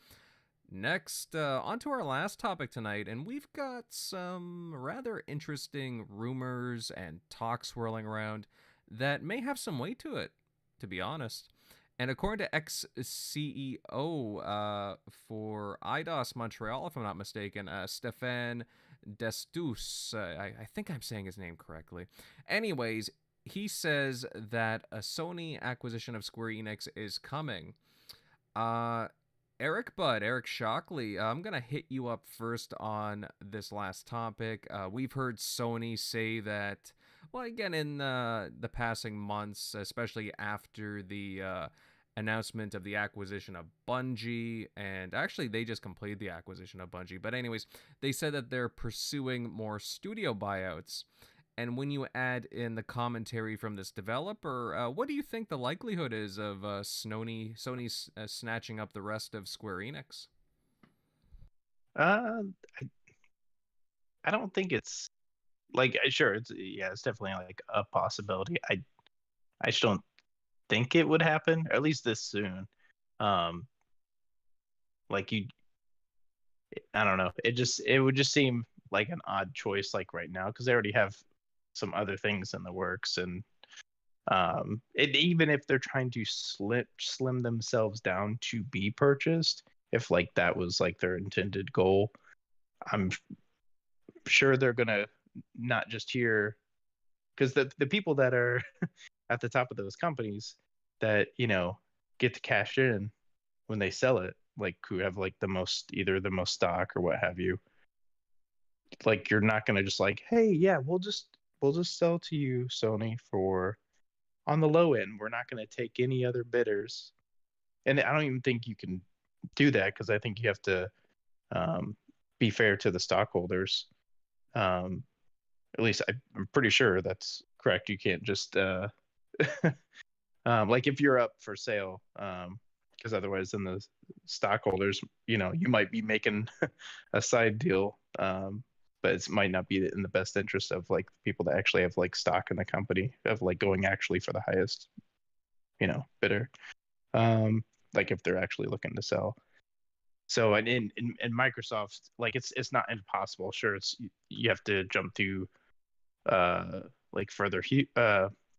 Next, on to our last topic tonight, and we've got some rather interesting rumors and talk swirling around that may have some weight to it, to be honest. And according to ex-CEO for IDOS Montreal, if I'm not mistaken, Stéphane Destus, I think I'm saying his name correctly. Anyways, he says that a Sony acquisition of Square Enix is coming. Eric Shockley, I'm going to hit you up first on this last topic. We've heard Sony say that, well, again, in the passing months, especially after the announcement of the acquisition of Bungie, and actually they just completed the acquisition of Bungie, but anyways, they said that they're pursuing more studio buyouts. And when you add in the commentary from this developer, what do you think the likelihood is of Sony snatching up the rest of Square Enix? I don't think it's like, sure, it's definitely like a possibility. I just don't think it would happen, or at least this soon. Like I don't know. It would just seem like an odd choice, like right now, because they already have some other things in the works, and even if they're trying to slim themselves down to be purchased, if like that was like their intended goal, I'm sure they're gonna not just hear, because the people that are at the top of those companies that get to cash in when they sell it, like who have like either the most stock or what have you, like you're not gonna just like, hey, yeah, we'll just sell to you, Sony, for on the low end. We're not going to take any other bidders. And I don't even think you can do that, because I think you have to be fair to the stockholders. At least I'm pretty sure that's correct. You can't just like if you're up for sale, because otherwise then the stockholders, you might be making a side deal, but it might not be in the best interest of like the people that actually have like stock in the company, of like going actually for the highest, bidder. Like if they're actually looking to sell. So and in Microsoft, like it's not impossible. Sure, you have to jump through like further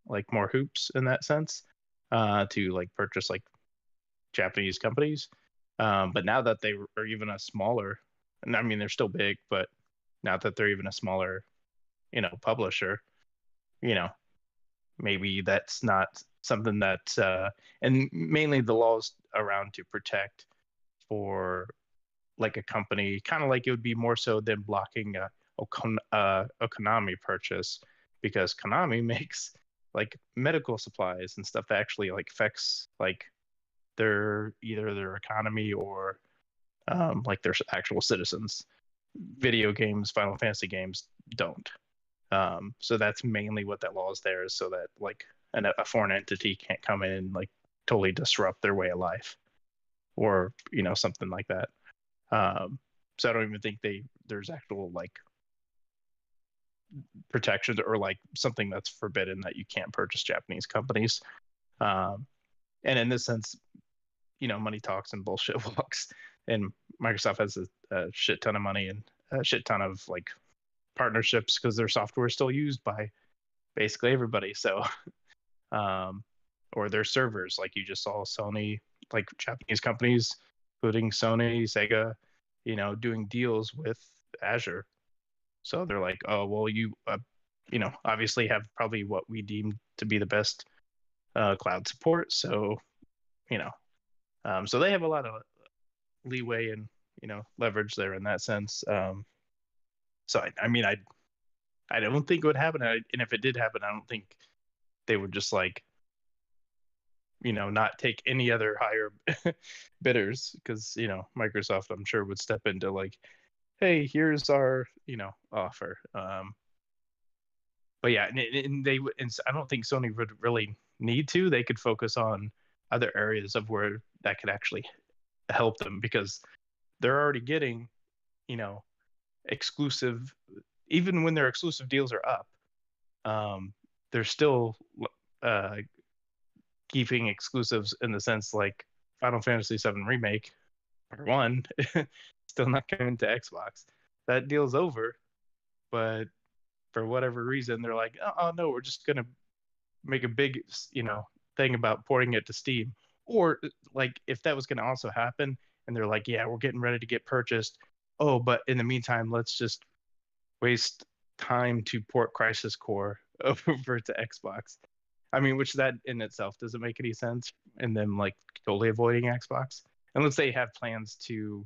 like more hoops in that sense, to like purchase like Japanese companies. But now that they are even a smaller, and I mean they're still big, but now that they're even a smaller, publisher, maybe that's not something that, and mainly the laws around to protect for like a company, kind of like it would be more so than blocking a Konami purchase, because Konami makes like medical supplies and stuff that actually like affects like either their economy or like their actual citizens. Video games, Final Fantasy games don't. So that's mainly what that law is there, is so that like a foreign entity can't come in and like totally disrupt their way of life, or something like that. So I don't even think there's actual like protections or like something that's forbidden that you can't purchase Japanese companies. And in this sense, money talks and bullshit walks, and Microsoft has a shit ton of money and a shit ton of like partnerships, because their software is still used by basically everybody. So or their servers, like you just saw Sony, like Japanese companies including Sony, Sega, doing deals with Azure. So they're like, oh well, you obviously have probably what we deem to be the best cloud support, so so they have a lot of leeway and leverage there in that sense. So I mean, I don't think it would happen, and if it did happen, I don't think they would just like not take any other higher bidders, because Microsoft, I'm sure, would step into like, hey, here's our offer. but yeah, and I don't think Sony would really need to. They could focus on other areas of where that could actually help them, because they're already getting, exclusive, even when their exclusive deals are up, they're still uh, keeping exclusives, in the sense like Final Fantasy VII Remake Part 1 still not coming to Xbox. That deal's over, but for whatever reason they're like, oh no, we're just gonna make a big thing about porting it to Steam. Or like, if that was gonna also happen and they're like, yeah, we're getting ready to get purchased, oh, but in the meantime let's just waste time to port Crisis Core over to Xbox. I mean, which that in itself doesn't make any sense, and them like totally avoiding Xbox unless they have plans to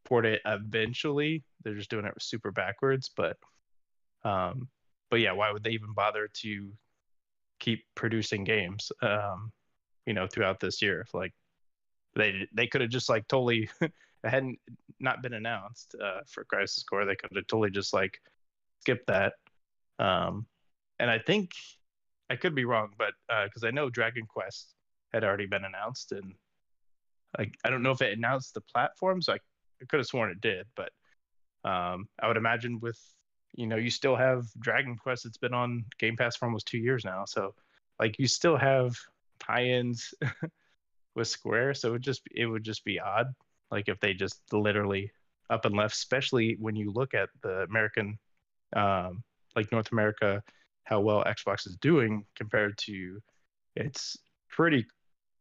port it eventually. They're just doing it super backwards, but yeah, why would they even bother to keep producing games throughout this year? Like, they could have just like totally it hadn't not been announced for Crisis Core, they could have totally just like skipped that. And I think, I could be wrong, but because I know Dragon Quest had already been announced, and I don't know if it announced the platform, so I could have sworn it did, but I would imagine with you still have Dragon Quest. It's been on Game Pass for almost 2 years now, so like you still have tie-ins with Square, so it would just be odd, like if they just literally up and left, especially when you look at the American, like North America, how well Xbox is doing compared to, it's pretty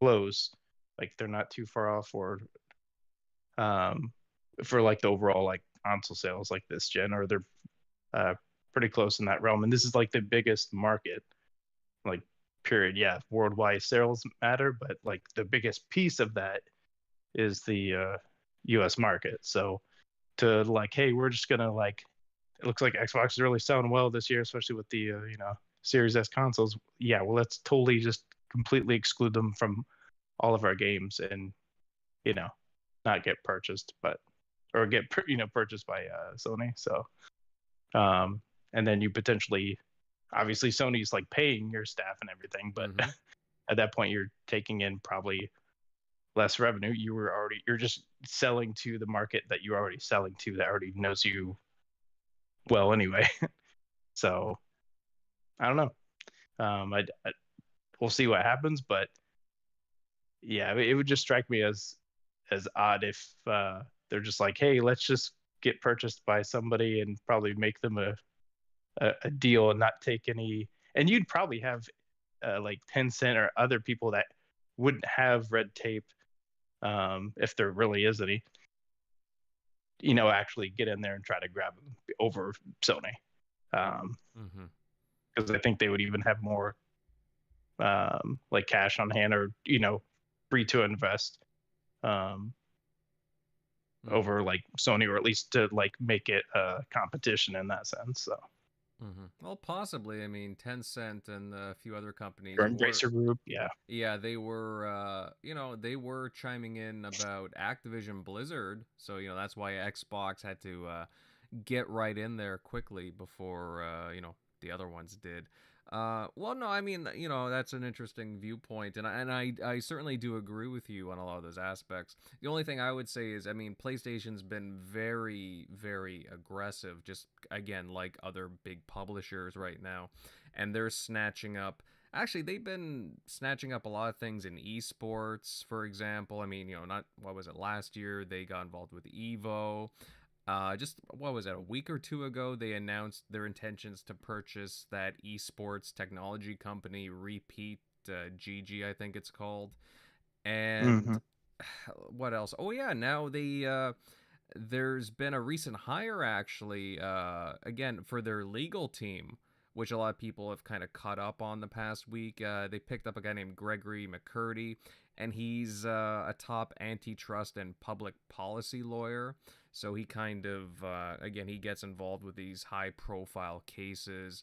close. Like they're not too far off for like the overall like console sales like this gen, or they're pretty close in that realm. And this is like the biggest market, like period. Yeah, worldwide sales matter, but like the biggest piece of that is the US market. So to like, hey, we're just gonna like, it looks like Xbox is really selling well this year, especially with the Series S consoles. Yeah, well, let's totally just completely exclude them from all of our games, and not get purchased, or get purchased by Sony. So and then you potentially, obviously Sony's like paying your staff and everything, but at that point you're taking in probably less revenue. You're just selling to the market that you're already selling to, that already knows you well anyway. So I don't know. We'll see what happens, but yeah, it would just strike me as odd if they're just like, hey, let's just get purchased by somebody and probably make them a deal and not take any. And you'd probably have like Tencent or other people that wouldn't have red tape, if there really is any, actually get in there and try to grab them over Sony. Because I think they would even have more like cash on hand, or free to invest over like Sony, or at least to like make it a competition in that sense. So well, possibly. I mean, Tencent and a few other companies, or Embracer Group, yeah, they were they were chiming in about Activision Blizzard, so that's why Xbox had to get right in there quickly before the other ones did. Well, no, I mean, that's an interesting viewpoint, and I certainly do agree with you on a lot of those aspects. The only thing I would say is, I mean, PlayStation's been very, very aggressive, just again like other big publishers right now, and they're snatching up. Actually, they've been snatching up a lot of things in esports, for example. I mean, not, what was it, last year they got involved with Evo. Just, what was it, a week or two ago, they announced their intentions to purchase that esports technology company, Repeat GG, I think it's called. And what else? Oh yeah, now there's been a recent hire, actually, again, for their legal team, which a lot of people have kind of caught up on the past week. They picked up a guy named Gregory McCurdy, and he's a top antitrust and public policy lawyer. So he kind of, again, he gets involved with these high-profile cases,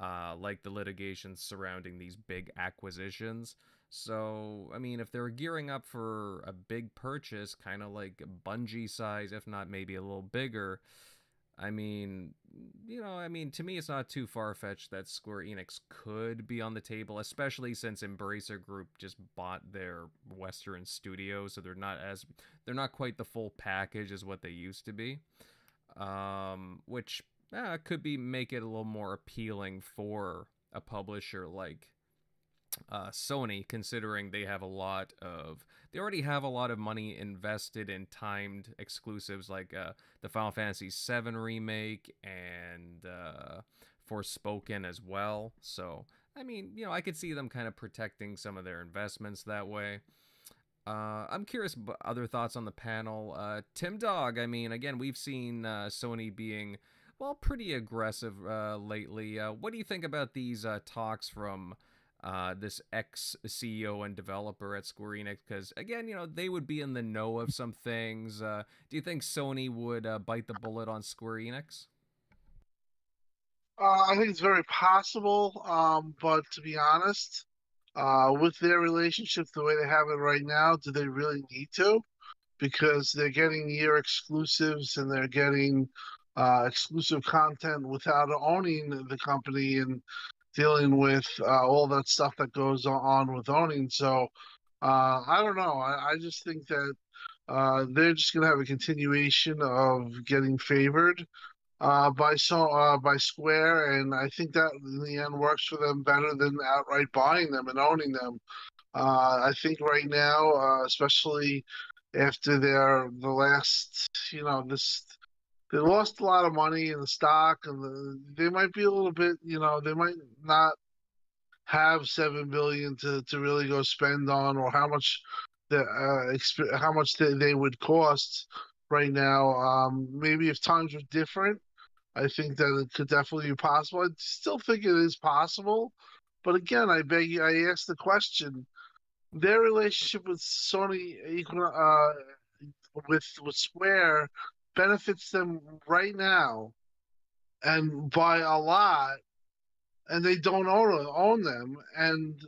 like the litigation surrounding these big acquisitions. So, I mean, if they're gearing up for a big purchase, kind of like Bungie size, if not maybe a little bigger, I mean, to me, it's not too far fetched that Square Enix could be on the table, especially since Embracer Group just bought their Western studio, so they're not quite the full package as what they used to be. Which could make it a little more appealing for a publisher like Sony, considering they already have a lot of money invested in timed exclusives like the Final Fantasy VII remake and Forspoken as well. So I could see them kind of protecting some of their investments that way. I'm curious about other thoughts on the panel. Tim Dog, again, we've seen Sony being, well, pretty aggressive lately. What do you think about these talks from this ex-CEO and developer at Square Enix? Because, again, they would be in the know of some things. Do you think Sony would bite the bullet on Square Enix? I think it's very possible, but to be honest, with their relationship the way they have it right now, do they really need to? Because they're getting year exclusives and they're getting exclusive content without owning the company and dealing with all that stuff that goes on with owning. So I don't know. I just think that they're just going to have a continuation of getting favored by Square, and I think that in the end works for them better than outright buying them and owning them. I think right now, especially after the last, this they lost a lot of money in the stock, and they might be a little bit, they might not have 7 billion to really go spend on, or how much how much they would cost right now. Maybe if times were different, I think that it could definitely be possible. I still think it is possible, but again, I ask the question: their relationship with Sony, with Square, benefits them right now, and by a lot, and they don't own them, and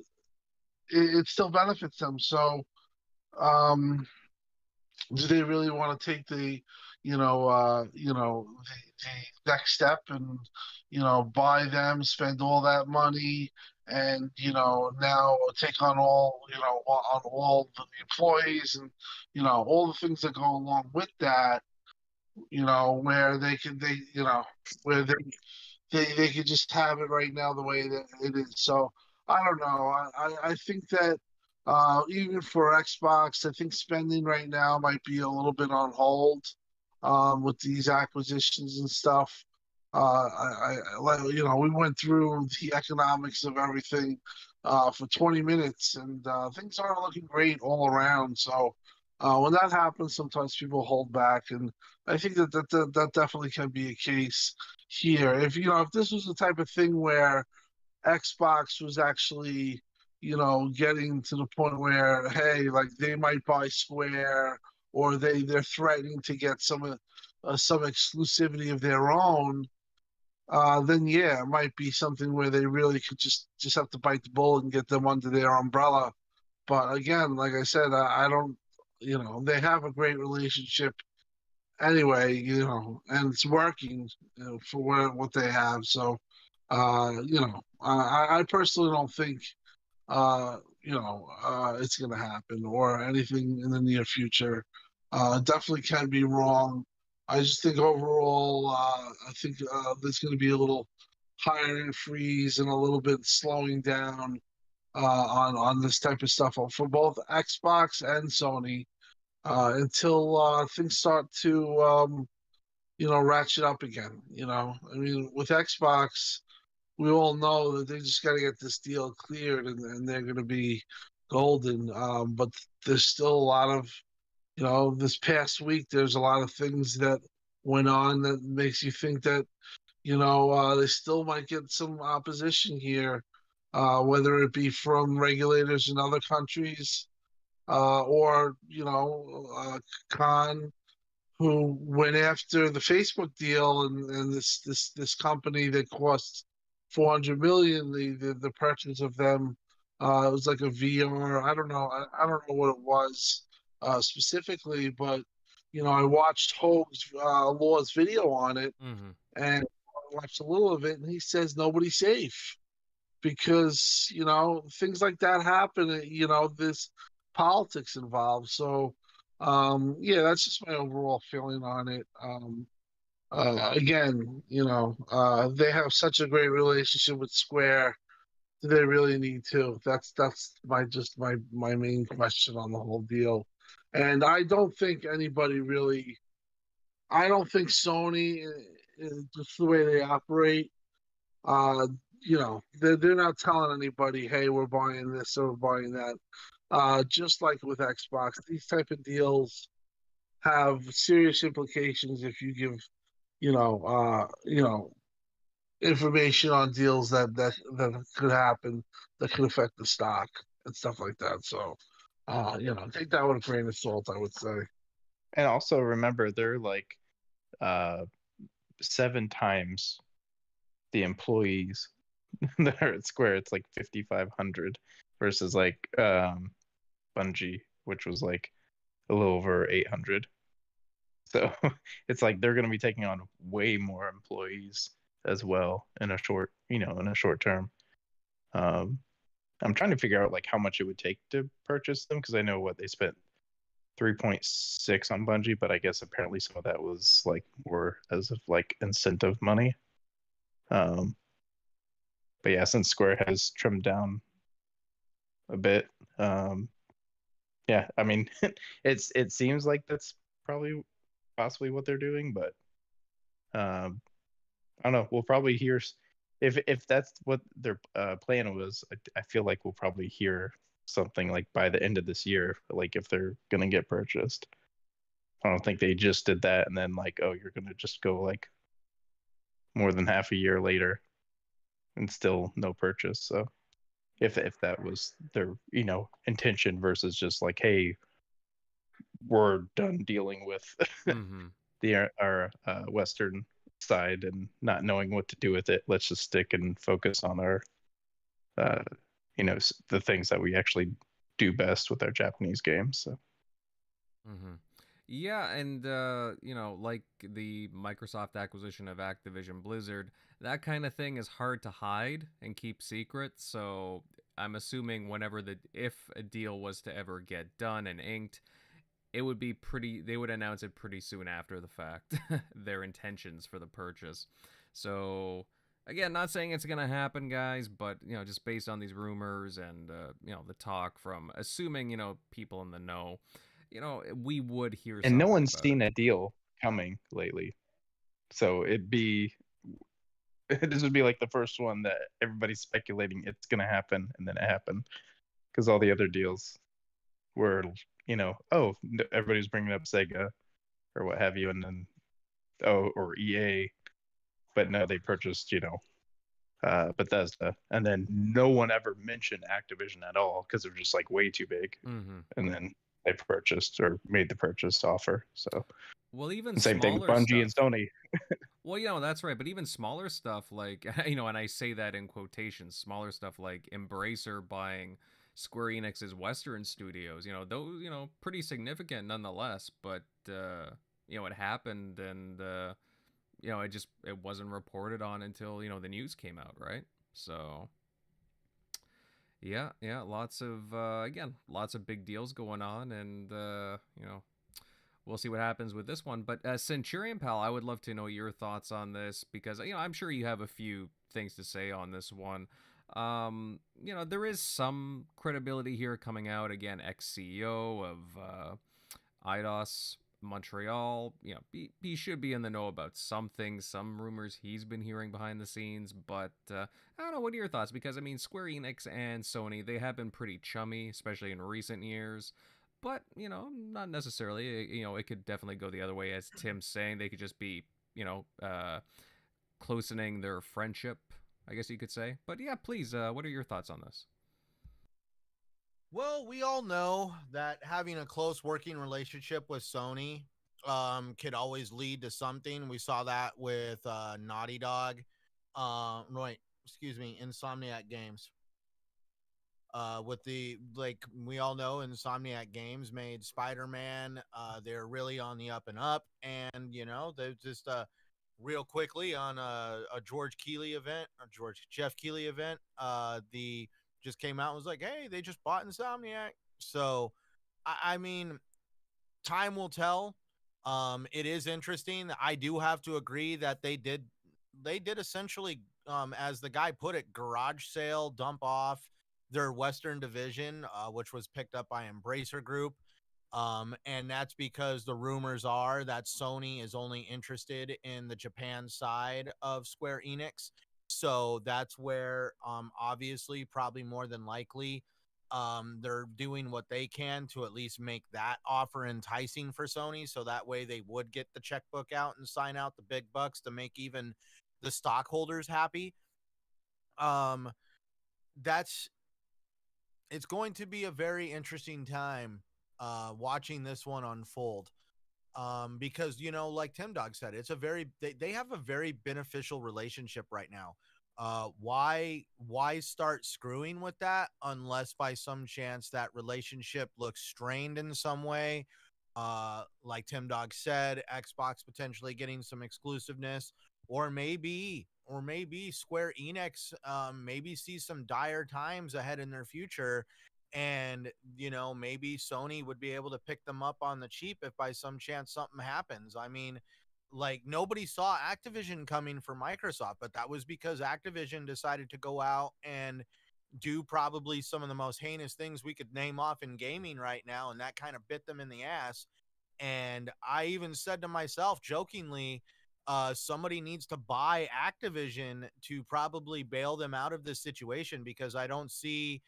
it still benefits them. So, do they really want to take the next step and buy them, spend all that money, and now take on all the employees and all the things that go along with that, where where they could just have it right now the way that it is. So I don't know. I think that even for Xbox, I think spending right now might be a little bit on hold with these acquisitions and stuff. We went through the economics of everything for 20 minutes, and things aren't looking great all around. So when that happens, sometimes people hold back, and I think that definitely can be a case here. If this was the type of thing where Xbox was actually, getting to the point where, hey, like they might buy Square, or they're threatening to get some exclusivity of their own, then yeah, it might be something where they really could just have to bite the bullet and get them under their umbrella. But again, like I said, I don't, they have a great relationship anyway, and it's working, for what they have. So, I personally don't think, it's going to happen or anything in the near future. Definitely can be wrong. I just think overall, I think there's going to be a little hiring freeze and a little bit slowing down on this type of stuff for both Xbox and Sony until things start to ratchet up again. With Xbox, we all know that they just got to get this deal cleared, and they're going to be golden. But there's still a lot of, this past week, there's a lot of things that went on that makes you think that, they still might get some opposition here, whether it be from regulators in other countries, or, Khan, who went after the Facebook deal and this company that cost 400 million, the purchase of them. It was like a VR. I don't know. I don't know what it was specifically, but I watched Hoag's Law's video on it, Mm-hmm. and I watched a little of it, and he says nobody's safe because things like that happen. There's politics involved. So, yeah, that's just my overall feeling on it. Again, they have such a great relationship with Square. Do they really need to? That's my main question on the whole deal. And I don't think anybody really. I don't think Sony, just the way they operate, uh, they're not telling anybody, hey, we're buying this or we're buying that. Just like with Xbox, these type of deals have serious implications if you give, information on deals that could happen that could affect the stock and stuff like that. So, take that with a grain of salt, I would say. And also remember, they're like uh 7 times the employees that are at Square. It's like 5,500 versus like Bungie, which was like a little over 800. So it's like they're going to be taking on way more employees as well in a short term. Um, I'm trying to figure out like how much it would take to purchase them, because I know what they spent 3.6 on Bungie, but I guess apparently some of that was like more as of like incentive money. Um, but yeah, since Square has trimmed down a bit, yeah, I mean, it seems like that's probably possibly what they're doing, but um, I don't know. We'll probably hear if that's what their plan was. I feel like we'll probably hear something like by the end of this year, like if they're gonna get purchased. I don't think they just did that and then like, oh, you're gonna just go like more than half a year later and still no purchase. So if that was their intention versus just like, hey, we're done dealing with Mm-hmm. our Western side and not knowing what to do with it. Let's just stick and focus on our, uh, the things that we actually do best with our Japanese games. So. Mm-hmm. Yeah, and like the Microsoft acquisition of Activision Blizzard, that kind of thing is hard to hide and keep secret. So I'm assuming if a deal was to ever get done and inked, it would be they would announce it pretty soon after the fact, their intentions for the purchase. So again, not saying it's gonna happen, guys, but just based on these rumors and the talk from assuming people in the know, we would hear And something no one's about seen it. a deal coming lately, so this would be like the first one that everybody's speculating it's gonna happen, and then it happened, because all the other deals were, oh, everybody's bringing up Sega or what have you, and then or EA, but no, they purchased Bethesda, and then no one ever mentioned Activision at all because they're just like way too big, Mm-hmm. and then they purchased or made the purchase offer. So Well, even same thing with smaller Bungie and stuff. Sony. Well, that's right. But even smaller stuff like, and I say that in quotations, smaller stuff like Embracer buying Square Enix's Western studios, those, pretty significant nonetheless. But, it happened and, it wasn't reported on until, the news came out, right? So, yeah, lots of big deals going on. And, we'll see what happens with this one. But Centurion Pal, I would love to know your thoughts on this because I'm sure you have a few things to say on this one. There is some credibility here coming out. Again, ex-CEO of IDOS Montreal. He should be in the know about some things, some rumors he's been hearing behind the scenes. But I don't know. What are your thoughts? Because Square Enix and Sony, they have been pretty chummy, especially in recent years. But not necessarily. It could definitely go the other way, as Tim's saying. They could just be, closening their friendship, I guess you could say. But yeah, please, what are your thoughts on this? Well, we all know that having a close working relationship with Sony could always lead to something. We saw that with Naughty Dog, right? Excuse me, Insomniac Games. With the, like, we all know Insomniac Games made Spider-Man. They're really on the up and up, and they're just real quickly on a Jeff Keighley event. The just came out and was like, hey, they just bought Insomniac. So I mean, time will tell. It is interesting. I do have to agree that they did essentially, as the guy put it, garage sale, dump off their Western division, which was picked up by Embracer Group. And that's because the rumors are that Sony is only interested in the Japan side of Square Enix. So that's where, obviously, probably more than likely, they're doing what they can to at least make that offer enticing for Sony. So that way they would get the checkbook out and sign out the big bucks to make even the stockholders happy. It's going to be a very interesting time watching this one unfold, because like Tim Dog said, they have a very beneficial relationship right now. Why start screwing with that unless by some chance that relationship looks strained in some way? Like Tim Dog said, Xbox potentially getting some exclusiveness, or maybe Square Enix maybe see some dire times ahead in their future, and maybe Sony would be able to pick them up on the cheap if by some chance something happens. I mean, like, nobody saw Activision coming for Microsoft, but that was because Activision decided to go out and do probably some of the most heinous things we could name off in gaming right now, and that kind of bit them in the ass. And I even said to myself jokingly, somebody needs to buy Activision to probably bail them out of this situation, because I don't see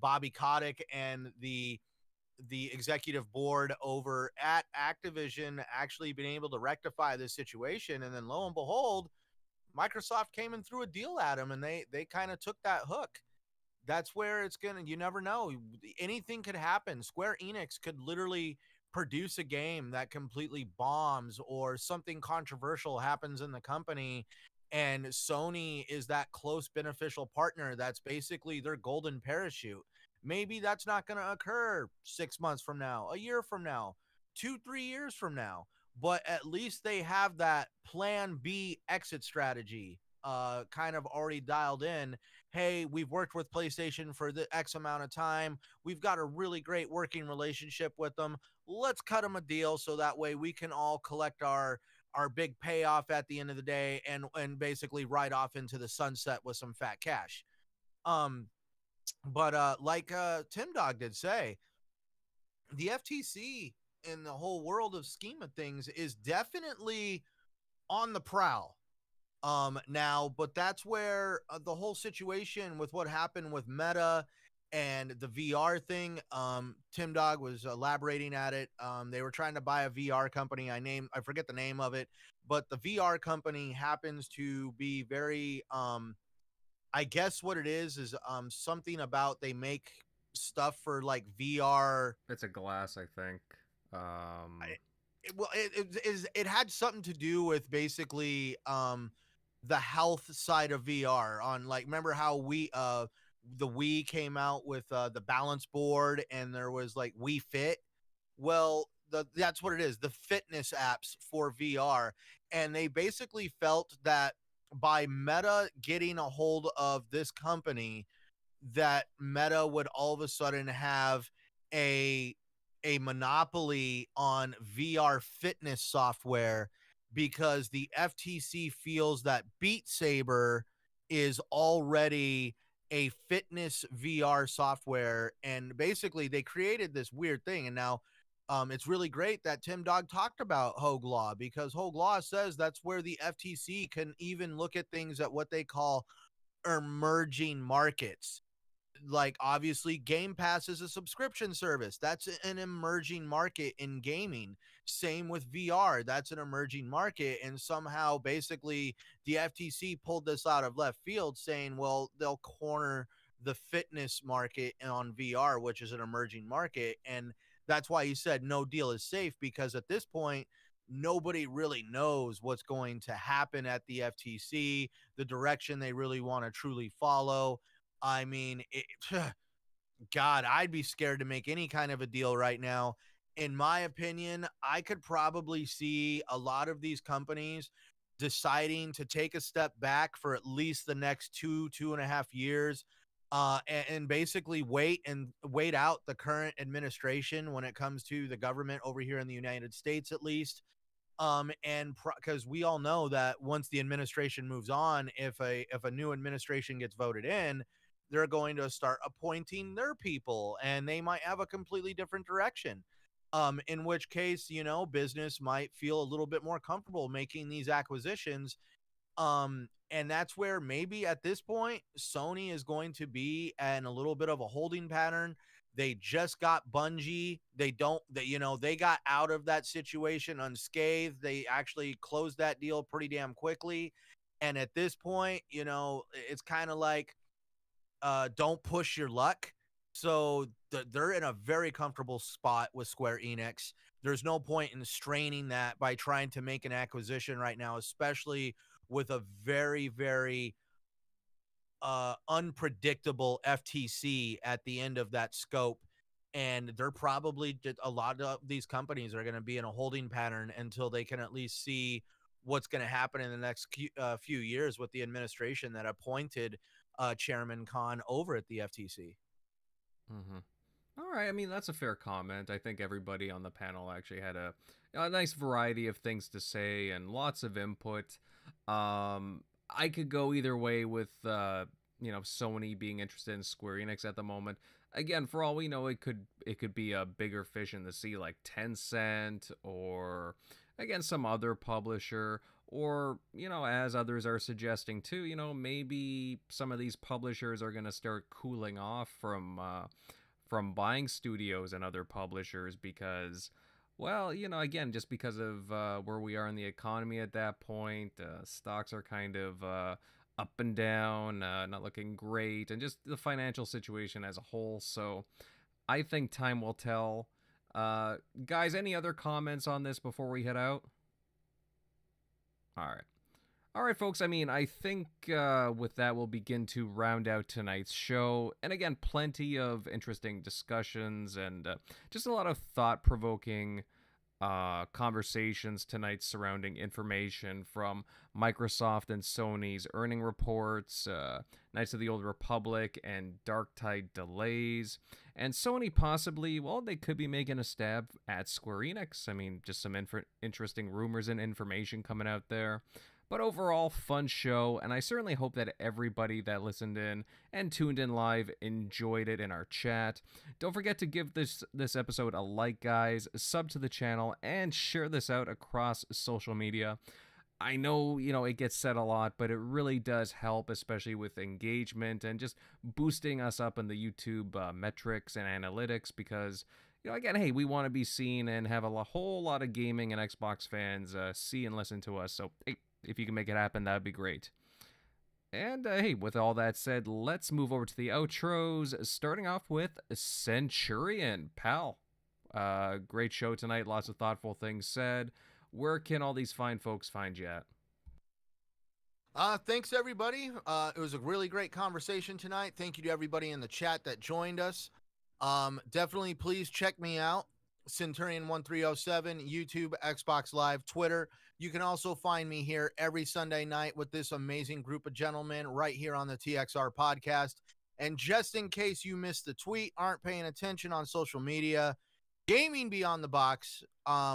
Bobby Kotick and the executive board over at Activision actually being able to rectify this situation. And then lo and behold, Microsoft came and threw a deal at them, and they kind of took that hook. That's where you never know. Anything could happen. Square Enix could literally produce a game that completely bombs, or something controversial happens in the company, and Sony is that close beneficial partner that's basically their golden parachute. Maybe that's not going to occur 6 months from now, a year from now, 2-3 years from now, but at least they have that plan B exit strategy kind of already dialed in. Hey, we've worked with PlayStation for the X amount of time. We've got a really great working relationship with them. Let's cut them a deal so that way we can all collect our big payoff at the end of the day, and basically ride off into the sunset with some fat cash. But like Tim Dog did say, the FTC in the whole world of scheme of things is definitely on the prowl now, but that's where the whole situation with what happened with Meta and the VR thing, Tim Dog was elaborating at it. They were trying to buy a VR company. I forget the name of it, but the VR company happens to be very I guess what it is something about they make stuff for like VR. It's a glass, I think. It had something to do with basically the health side of VR. On, like, remember how the Wii came out with the balance board, and there was like Wii Fit. Well, that's what it is, the fitness apps for VR. And they basically felt that by Meta getting a hold of this company, that Meta would all of a sudden have a monopoly on VR fitness software, because the FTC feels that Beat Saber is already a fitness VR software. And basically they created this weird thing. And now it's really great that Tim Dog talked about Hogue Law, because Hogue Law says that's where the FTC can even look at things at what they call emerging markets. Like, obviously Game Pass is a subscription service. That's an emerging market in gaming. Same with VR. That's an emerging market. And somehow basically the FTC pulled this out of left field, saying, well, they'll corner the fitness market on VR, which is an emerging market. And that's why he said no deal is safe, because at this point, nobody really knows what's going to happen at the FTC, the direction they really want to truly follow. I mean, God, I'd be scared to make any kind of a deal right now. In my opinion, I could probably see a lot of these companies deciding to take a step back for at least the next 2.5 years, and basically wait out the current administration when it comes to the government over here in the United States, at least. And because we all know that once the administration moves on, if a new administration gets voted in, they're going to start appointing their people, and they might have a completely different direction. In which case, business might feel a little bit more comfortable making these acquisitions. And that's where maybe at this point, Sony is going to be in a little bit of a holding pattern. They just got Bungie. They got out of that situation unscathed. They actually closed that deal pretty damn quickly. And at this point, it's kind of like, don't push your luck. So they're in a very comfortable spot with Square Enix. There's no point in straining that by trying to make an acquisition right now, especially with a very, very unpredictable FTC at the end of that scope. And they're probably, a lot of these companies are going to be in a holding pattern until they can at least see what's going to happen in the next few years with the administration that appointed Chairman Khan over at the FTC. Mm-hmm. All right. I mean, that's a fair comment. I think everybody on the panel actually had a nice variety of things to say and lots of input. I could go either way with, Sony being interested in Square Enix at the moment. Again, for all we know, it could be a bigger fish in the sea like Tencent or, again, some other publisher. Or, as others are suggesting too, maybe some of these publishers are going to start cooling off from buying studios and other publishers because, well, again, just because of where we are in the economy at that point, stocks are kind of up and down, not looking great, and just the financial situation as a whole. So I think time will tell. Guys, any other comments on this before we head out? All right, folks. I mean, I think with that, we'll begin to round out tonight's show. And again, plenty of interesting discussions and just a lot of thought-provoking conversations tonight surrounding information from Microsoft and Sony's earning reports, Knights of the Old Republic, and Dark Tide delays. And Sony possibly, well, they could be making a stab at Square Enix. I mean, just some interesting rumors and information coming out there. But overall, fun show, and I certainly hope that everybody that listened in and tuned in live enjoyed it in our chat. Don't forget to give this episode a like, guys, sub to the channel, and share this out across social media. I know, it gets said a lot, but it really does help, especially with engagement and just boosting us up in the YouTube metrics and analytics because, again, hey, we want to be seen and have a whole lot of gaming and Xbox fans see and listen to us. So, hey, if you can make it happen, that would be great. And hey, with all that said, let's move over to the outros, starting off with Centurion. Pal, great show tonight, lots of thoughtful things said. Where can all these fine folks find you at? Thanks, everybody. It was a really great conversation tonight. Thank you to everybody in the chat that joined us. Definitely please check me out. Centurion1307, YouTube, Xbox Live, Twitter. You can also find me here every Sunday night with this amazing group of gentlemen right here on the TXR Podcast. And just in case you missed the tweet, aren't paying attention on social media, Gaming Beyond the Box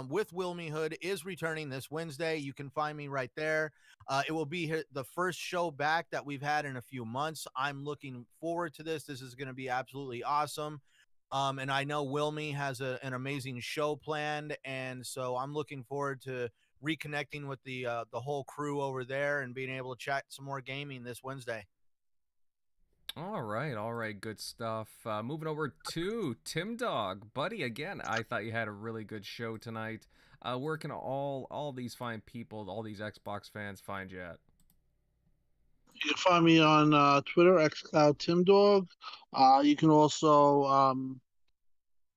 with Wilmy Hood is returning this Wednesday. You can find me right there. It will be the first show back that we've had in a few months. I'm looking forward to this. This is going to be absolutely awesome. And I know Wilmy has an amazing show planned, and so I'm looking forward to reconnecting with the whole crew over there and being able to chat some more gaming this Wednesday. All right, good stuff. Moving over to Tim Dog, buddy. Again, I thought you had a really good show tonight. Where can all these fine people, all these Xbox fans, find you at? You can find me on Twitter, xCloudTimDog. You can also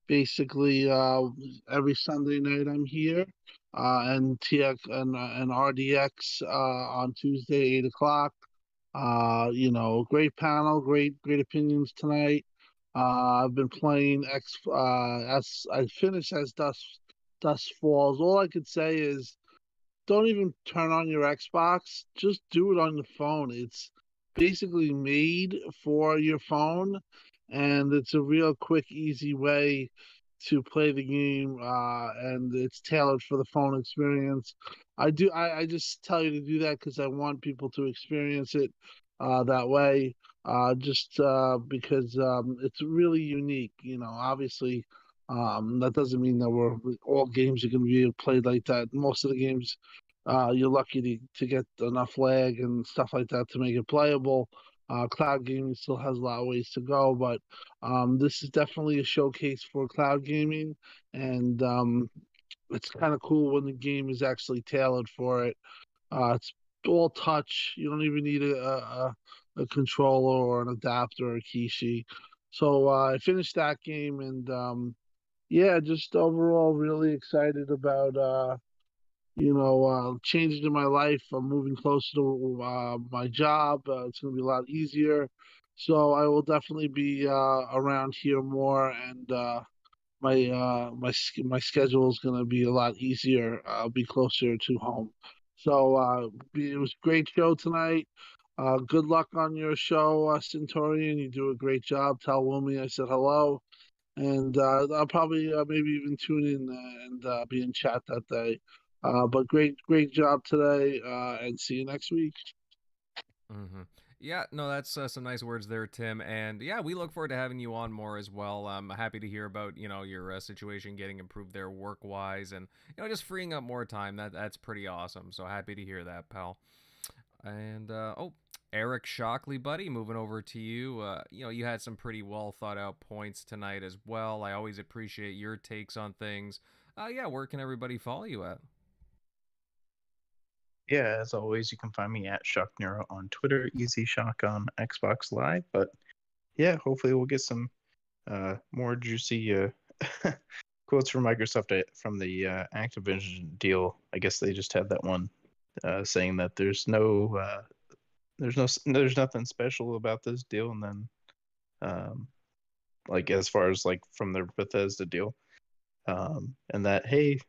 basically every Sunday night I'm here, and TX and RDX on Tuesday 8 o'clock. Great panel, great opinions tonight. I've been playing as I finished as Dusk Falls. All I could say is don't even turn on your Xbox. Just do it on the phone. It's basically made for your phone, and it's a real quick, easy way to play the game. And it's tailored for the phone experience. I just tell you to do that because I want people to experience it that way. Just because it's really unique. Obviously. That doesn't mean that all games are going to be played like that. Most of the games you're lucky to get enough lag and stuff like that to make it playable. Cloud gaming still has a lot of ways to go, but this is definitely a showcase for cloud gaming, and it's kind of cool when the game is actually tailored for it. It's all touch. You don't even need a controller or an adapter or a key. So I finished that game, and yeah, just overall really excited about changes in my life. I'm moving closer to my job. It's going to be a lot easier. So I will definitely be around here more, and my schedule is going to be a lot easier. I'll be closer to home. So it was a great show tonight. Good luck on your show, Centurion. You do a great job. Tell Wilmy I said hello. And I'll probably maybe even tune in and be in chat that day. But great job today, and see you next week. Mm-hmm. Yeah, no, that's some nice words there, Tim. And yeah, we look forward to having you on more as well. I'm happy to hear about your situation getting improved there work wise, and just freeing up more time. That's pretty awesome. So happy to hear that, pal. And Eric Shockley, buddy, moving over to you. You had some pretty well thought out points tonight as well. I always appreciate your takes on things. Yeah, where can everybody follow you at? Yeah, as always, you can find me at Shock Nero on Twitter, Easy Shock on Xbox Live. But yeah, hopefully we'll get some more juicy quotes from Microsoft from the Activision deal. I guess they just had that one saying that there's nothing special about this deal, and then like as far as like from the Bethesda deal, and that hey,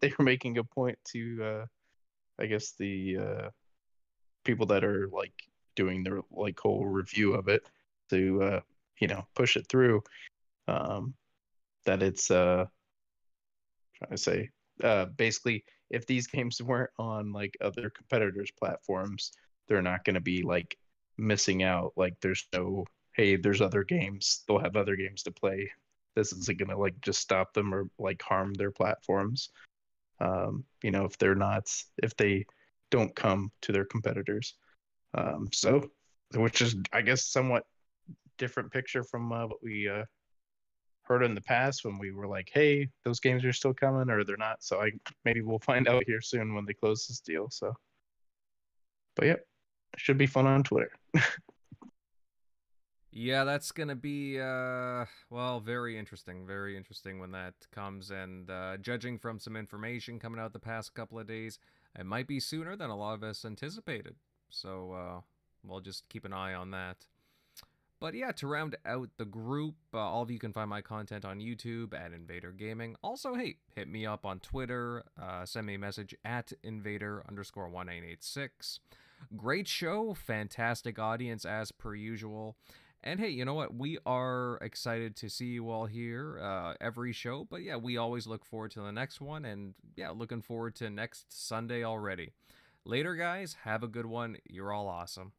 they were making a point to I guess the people that are like doing their like whole review of it to push it through, that it's trying to say basically if these games weren't on like other competitors platforms, they're not going to be like missing out. Like there's no, hey, there's other games, they'll have other games to play. This isn't going to like just stop them or like harm their platforms. If they don't come to their competitors. So, which is, I guess, somewhat different picture from what we heard in the past when we were like, hey, those games are still coming or they're not. So maybe we'll find out here soon when they close this deal. So, but yeah, it should be fun on Twitter. Yeah, that's gonna be very interesting when that comes. And judging from some information coming out the past couple of days, it might be sooner than a lot of us anticipated. So we'll just keep an eye on that. But yeah, to round out the group, all of you can find my content on YouTube at Invader Gaming. Also, hey, hit me up on Twitter. Send me a message at Invader_1986. Great show, fantastic audience as per usual. And hey, you know what? We are excited to see you all here every show. But yeah, we always look forward to the next one. And yeah, looking forward to next Sunday already. Later, guys. Have a good one. You're all awesome.